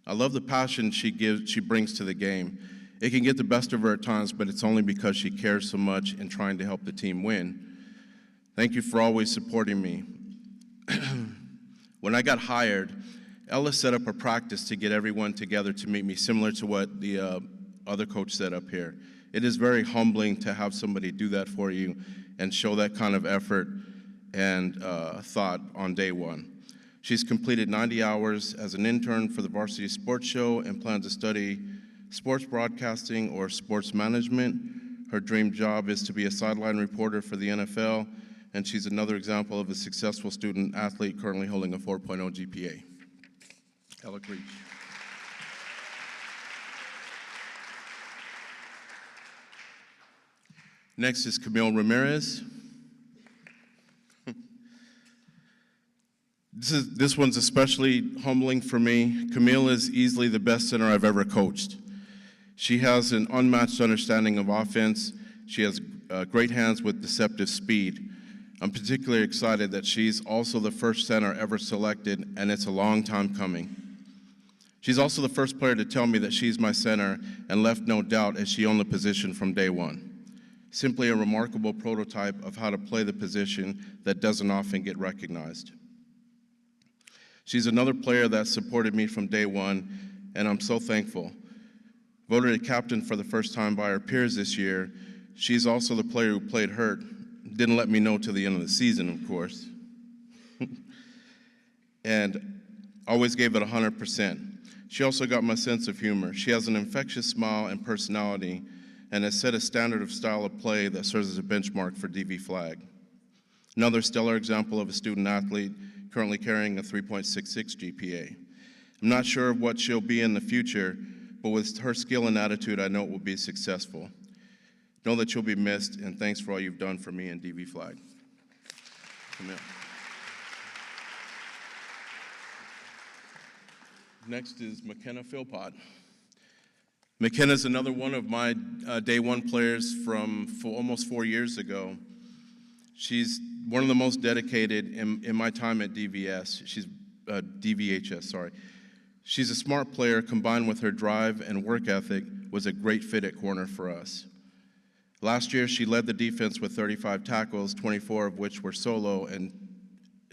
I love the passion she brings to the game. It can get the best of her at times, but it's only because she cares so much in trying to help the team win. Thank you for always supporting me. When I got hired, Ella set up a practice to get everyone together to meet me, similar to what the other coach said up here. It is very humbling to have somebody do that for you and show that kind of effort and thought on day one. She's completed 90 hours as an intern for the Varsity Sports Show and plans to study sports broadcasting or sports management. Her dream job is to be a sideline reporter for the NFL, and she's another example of a successful student athlete currently holding a 4.0 GPA. Ella Creech. Next is Camille Ramirez. This one's especially humbling for me. Camille is easily the best center I've ever coached. She has an unmatched understanding of offense. She has great hands with deceptive speed. I'm particularly excited that she's also the first center ever selected, and it's a long time coming. She's also the first player to tell me that she's my center and left no doubt as she owned the position from day one. Simply a remarkable prototype of how to play the position that doesn't often get recognized. She's another player that supported me from day one, and I'm so thankful. Voted a captain for the first time by her peers this year, she's also the player who played hurt. Didn't let me know till the end of the season, of course. And always gave it 100%. She also got my sense of humor. She has an infectious smile and personality, and has set a standard of style of play that serves as a benchmark for DV Flag. Another stellar example of a student athlete currently carrying a 3.66 GPA. I'm not sure of what she'll be in the future, but with her skill and attitude, I know it will be successful. Know that you'll be missed, and thanks for all you've done for me in DV Flag. Camille. Next is McKenna Philpott. McKenna's another one of my day one players from almost 4 years ago. She's one of the most dedicated in my time at DVS. She's DVHS, sorry. She's a smart player combined with her drive and work ethic was a great fit at corner for us. Last year, she led the defense with 35 tackles, 24 of which were solo, and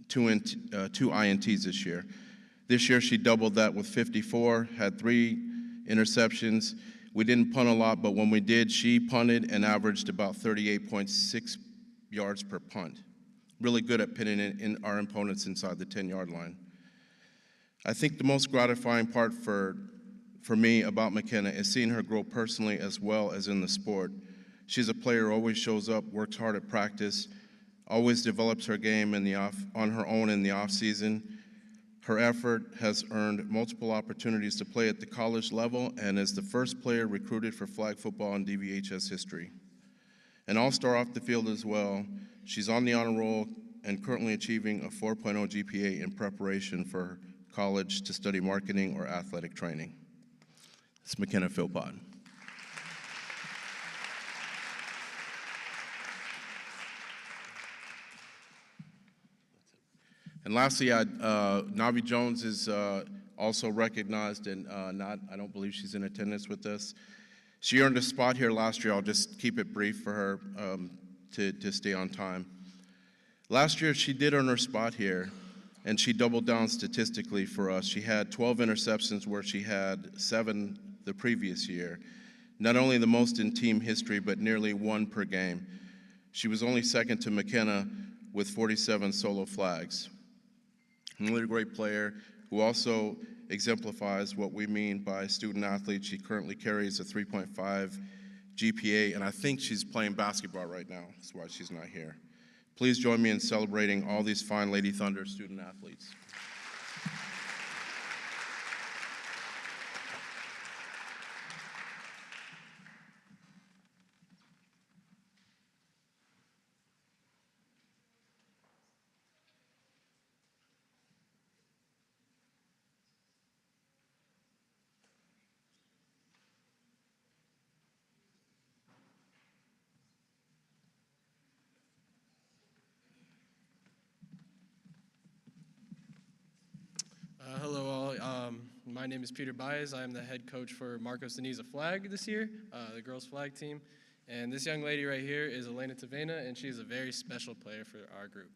two INTs this year. This year, she doubled that with 54, had 3 interceptions. We didn't punt a lot, but when we did, she punted and averaged about 38.6 yards per punt. Really good at pinning in our opponents inside the 10-yard line. I think the most gratifying part for me about McKenna is seeing her grow personally as well as in the sport. She's a player who always shows up, works hard at practice, always develops her game on her own in the off-season. Her effort has earned multiple opportunities to play at the college level and is the first player recruited for flag football in DVHS history. An all-star off the field as well. She's on the honor roll and currently achieving a 4.0 GPA in preparation for college to study marketing or athletic training. It's McKenna Philpott. And lastly, Navi Jones is also recognized and I don't believe she's in attendance with us. She earned a spot here last year. I'll just keep it brief for her to stay on time. Last year, she did earn her spot here, and she doubled down statistically for us. She had 12 interceptions where she had 7 the previous year. Not only the most in team history, but nearly 1 per game. She was only second to McKenna with 47 solo flags. Another great player who also exemplifies what we mean by student athlete. She currently carries a 3.5 GPA, and I think she's playing basketball right now. That's why she's not here. Please join me in celebrating all these fine Lady Thunder student athletes. Hello all, my name is Peter Baez. I am the head coach for Marcos Deniza Flag this year, the girls flag team. And this young lady right here is Elena Tavena, and she's a very special player for our group.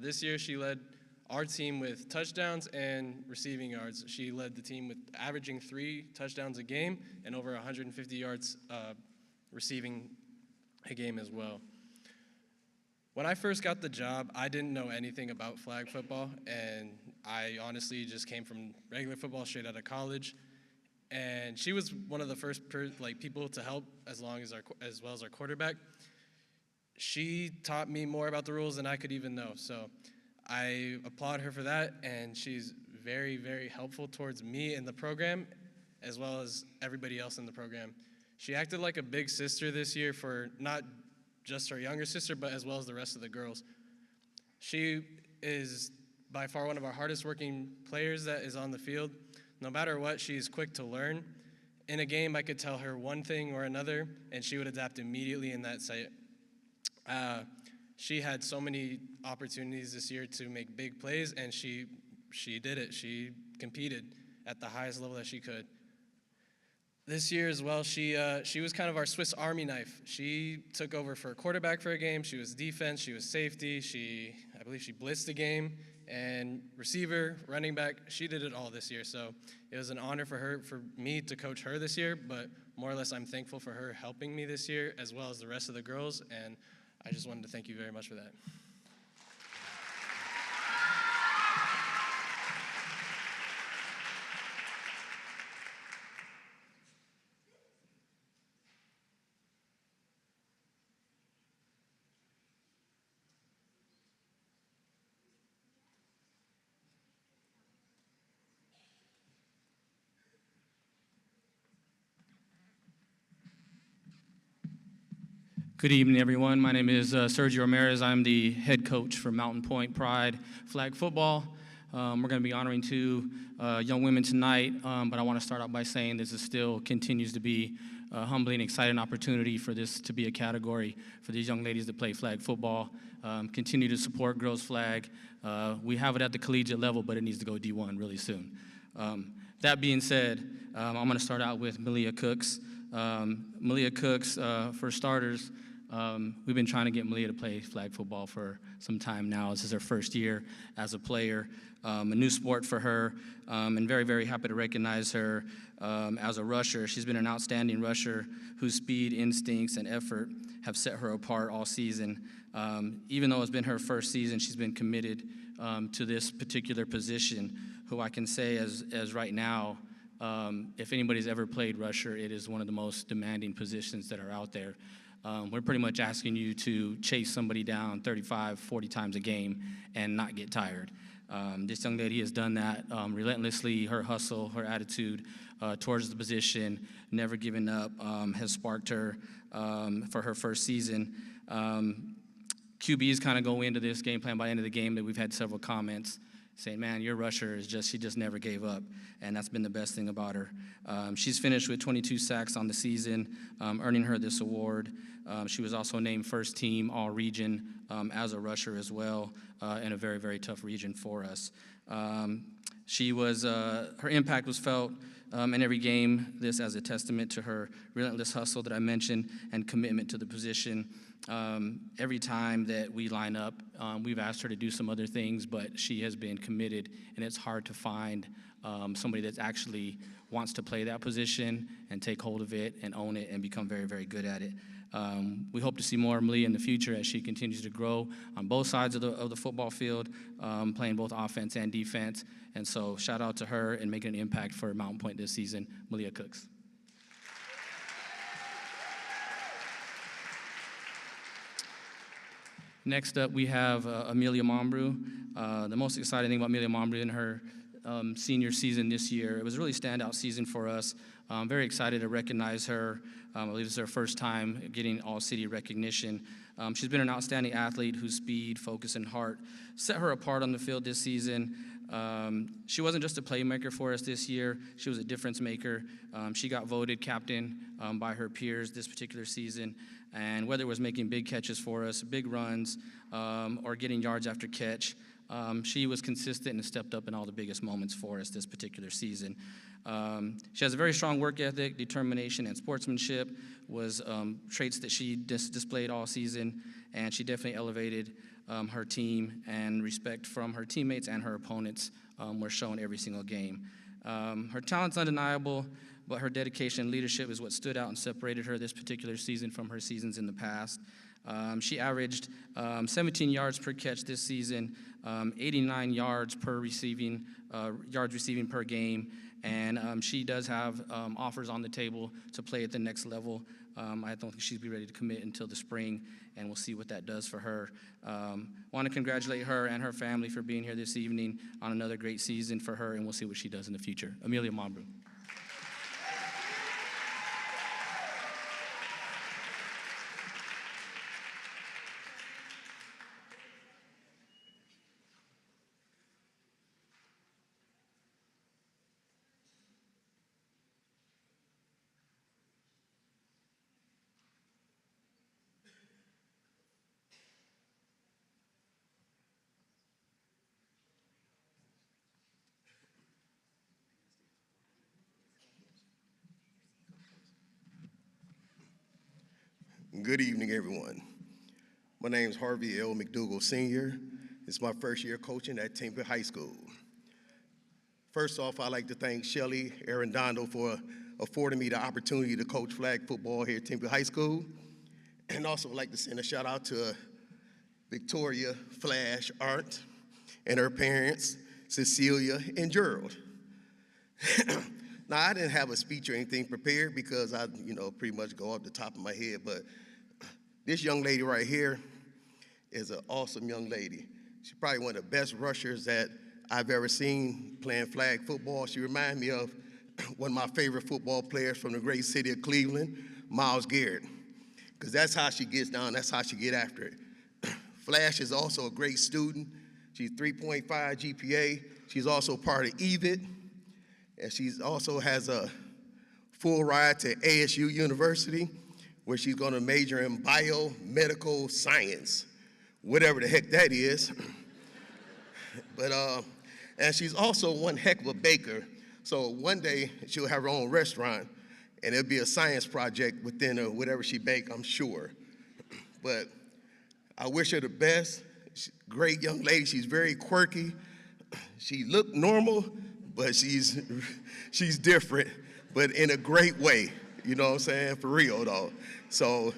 This year she led our team with touchdowns and receiving yards. She led the team with averaging 3 touchdowns a game and over 150 yards receiving a game as well. When I first got the job, I didn't know anything about flag football, and I honestly just came from regular football straight out of college. And she was one of the first people to help, as well as our quarterback. she taught me more about the rules than I could even know. So I applaud her for that, and she's very, very helpful towards me in the program as well as everybody else in the program. She acted like a big sister this year for not just her younger sister, but as well as the rest of the girls. She is by far one of our hardest working players that is on the field. No matter what, she's quick to learn. In a game, I could tell her one thing or another, and she would adapt immediately in that site. She had so many opportunities this year to make big plays, and she did it. She competed at the highest level that she could. This year as well, she was kind of our Swiss Army knife. She took over for a quarterback for a game. She was defense. She was safety. I believe she blitzed the game, and receiver, running back. She did it all this year. So it was an honor for me to coach her this year. But more or less, I'm thankful for her helping me this year, as well as the rest of the girls. And I just wanted to thank you very much for that. Good evening, everyone. My name is Sergio Ramirez. I'm the head coach for Mountain Point Pride Flag Football. We're going to be honoring two young women tonight, but I want to start out by saying this is still continues to be a humbling, exciting opportunity for this to be a category for these young ladies to play flag football. Continue to support girls flag. We have it at the collegiate level, but it needs to go D1 really soon. That being said, I'm going to start out with Malia Cooks. Malia Cooks, for starters, we've been trying to get Malia to play flag football for some time now. This is her first year as a player, a new sport for her, and very, very happy to recognize her as a rusher. She's been an outstanding rusher whose speed, instincts, and effort have set her apart all season. Even though it's been her first season, she's been committed to this particular position, who I can say as right now, if anybody's ever played rusher, it is one of the most demanding positions that are out there. We're pretty much asking you to chase somebody down 35, 40 times a game and not get tired. This young lady has done that relentlessly. Her hustle, her attitude towards the position, never giving up, has sparked her for her first season. QBs kind of go into this game plan by the end of the game that we've had several comments saying, man, your rusher is she just never gave up. And that's been the best thing about her. She's finished with 22 sacks on the season, earning her this award. She was also named first team all region as a rusher as well, in a very, very tough region for us. Her impact was felt in every game, this as a testament to her relentless hustle that I mentioned and commitment to the position. Every time that we line up, we've asked her to do some other things, but she has been committed, and it's hard to find somebody that actually wants to play that position and take hold of it and own it and become very, very good at it. We hope to see more of Malia in the future as she continues to grow on both sides of the football field, playing both offense and defense. And so shout out to her and making an impact for Mountain Point this season, Malia Cooks. Next up, we have Amelia Mombrue. The most exciting thing about Amelia Mombrue in her senior season this year, it was a really standout season for us. I'm very excited to recognize her. I believe it's her first time getting all-city recognition. She's been an outstanding athlete whose speed, focus, and heart set her apart on the field this season. She wasn't just a playmaker for us this year. She was a difference maker. She got voted captain by her peers this particular season. And whether it was making big catches for us, big runs, or getting yards after catch, she was consistent and stepped up in all the biggest moments for us this particular season. She has a very strong work ethic, determination, and sportsmanship was traits that she displayed all season, and she definitely elevated her team, and respect from her teammates and her opponents were shown every single game. Her talent's undeniable, but her dedication and leadership is what stood out and separated her this particular season from her seasons in the past. She averaged 17 yards per catch this season, 89 yards receiving per game, and she does have offers on the table to play at the next level. I don't think she'd be ready to commit until the spring, and we'll see what that does for her. Want to congratulate her and her family for being here this evening on another great season for her, and we'll see what she does in the future. Amelia Mambru. Good evening, everyone. My name is Harvey L. McDougall, Sr. It's my first year coaching at Tempe High School. First off, I'd like to thank Shelly Arredondo for affording me the opportunity to coach flag football here at Tempe High School. And also I'd like to send a shout out to Victoria Flash Arndt and her parents, Cecilia and Gerald. Now, I didn't have a speech or anything prepared because I, pretty much go off the top of my head, but this young lady right here is an awesome young lady. She's probably one of the best rushers that I've ever seen playing flag football. She reminds me of one of my favorite football players from the great city of Cleveland, Myles Garrett, because that's how she gets down, that's how she get after it. Flash is also a great student. She's 3.5 GPA. She's also part of EVIT. And she also has a full ride to ASU University, where she's going to major in biomedical science, whatever the heck that is. And she's also one heck of a baker. So one day she'll have her own restaurant, and it'll be a science project within her, whatever she bake, I'm sure. But I wish her the best. She's a great young lady. She's very quirky. She looked normal, but she's different, but in a great way, you know what I'm saying, for real though. So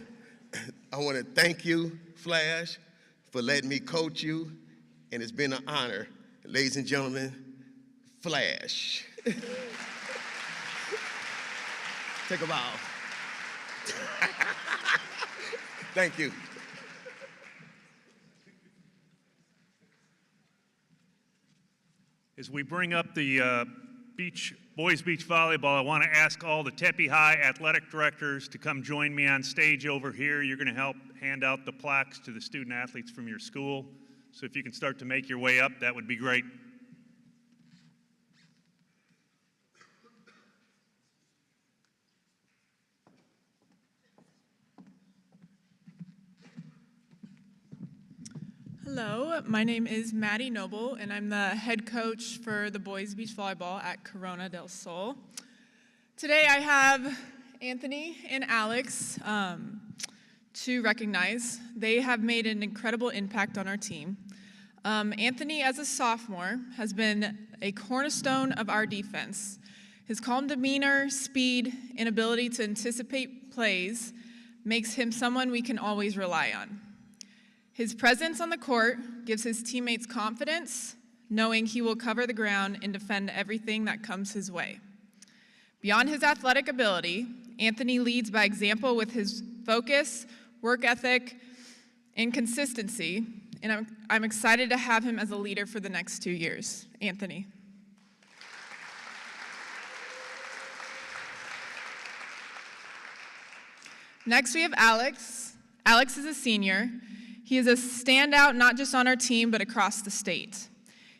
I want to thank you, Flash, for letting me coach you, and it's been an honor. Ladies and gentlemen, Flash. Take a bow. Thank you. As we bring up the boys beach volleyball, I want to ask all the Tempe High athletic directors to come join me on stage over here. You're going to help hand out the plaques to the student athletes from your school. So if you can start to make your way up, that would be great. Hello, my name is Maddie Noble, and I'm the head coach for the boys beach volleyball at Corona del Sol. Today I have Anthony and Alex to recognize. They have made an incredible impact on our team. Anthony, as a sophomore, has been a cornerstone of our defense. His calm demeanor, speed, and ability to anticipate plays makes him someone we can always rely on. His presence on the court gives his teammates confidence, knowing he will cover the ground and defend everything that comes his way. Beyond his athletic ability, Anthony leads by example with his focus, work ethic, and consistency, and I'm excited to have him as a leader for the next 2 years. Anthony. Next, we have Alex. Alex is a senior. He is a standout not just on our team, but across the state.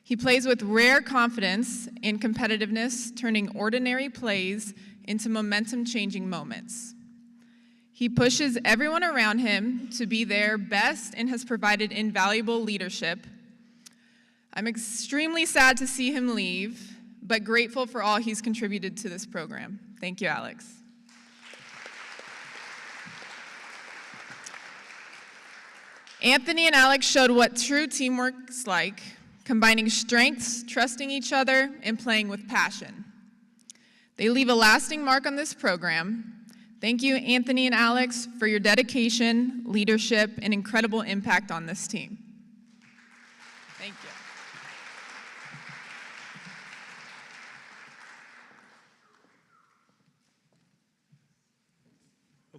He plays with rare confidence and competitiveness, turning ordinary plays into momentum-changing moments. He pushes everyone around him to be their best and has provided invaluable leadership. I'm extremely sad to see him leave, but grateful for all he's contributed to this program. Thank you, Alex. Anthony and Alex showed what true teamwork's like, combining strengths, trusting each other, and playing with passion. They leave a lasting mark on this program. Thank you, Anthony and Alex, for your dedication, leadership, and incredible impact on this team. Thank you.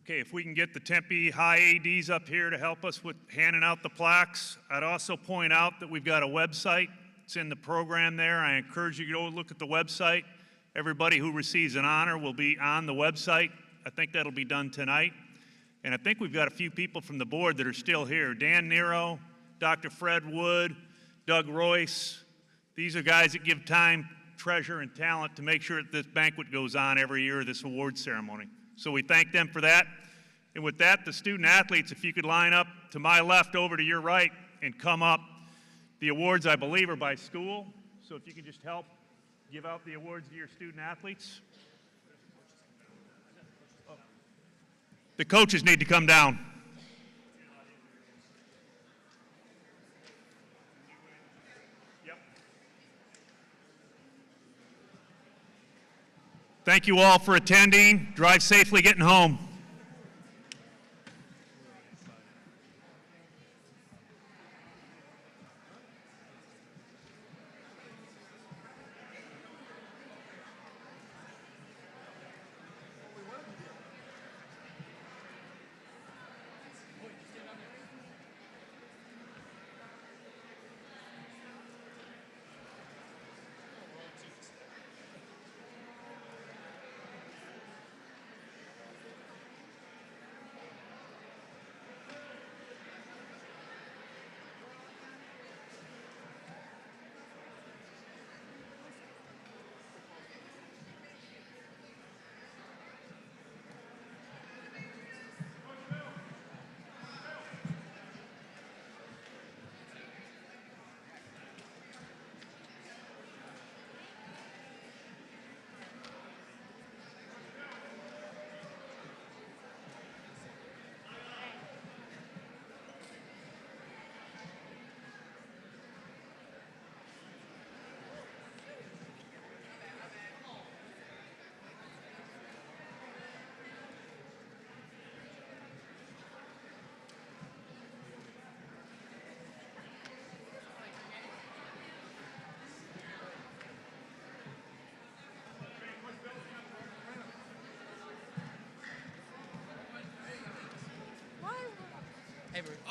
Okay, if we can get the Tempe High ADs up here to help us with handing out the plaques. I'd also point out that we've got a website. It's in the program there. I encourage you to go look at the website. Everybody who receives an honor will be on the website. I think that'll be done tonight. And I think we've got a few people from the board that are still here. Dan Nero, Dr. Fred Wood, Doug Royce. These are guys that give time, treasure, and talent to make sure that this banquet goes on every year, this award ceremony. So we thank them for that. And with that, the student athletes, if you could line up to my left over to your right and come up. The awards, I believe, are by school. So if you could just help give out the awards to your student athletes. The coaches need to come down. Thank you all for attending. Drive safely getting home.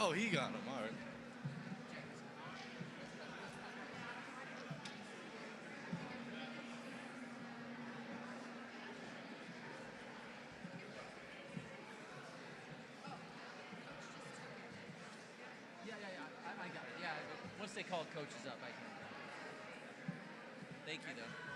Oh, he got him. All right. I got it. Yeah, once they call coaches up, I can. Thank you, though.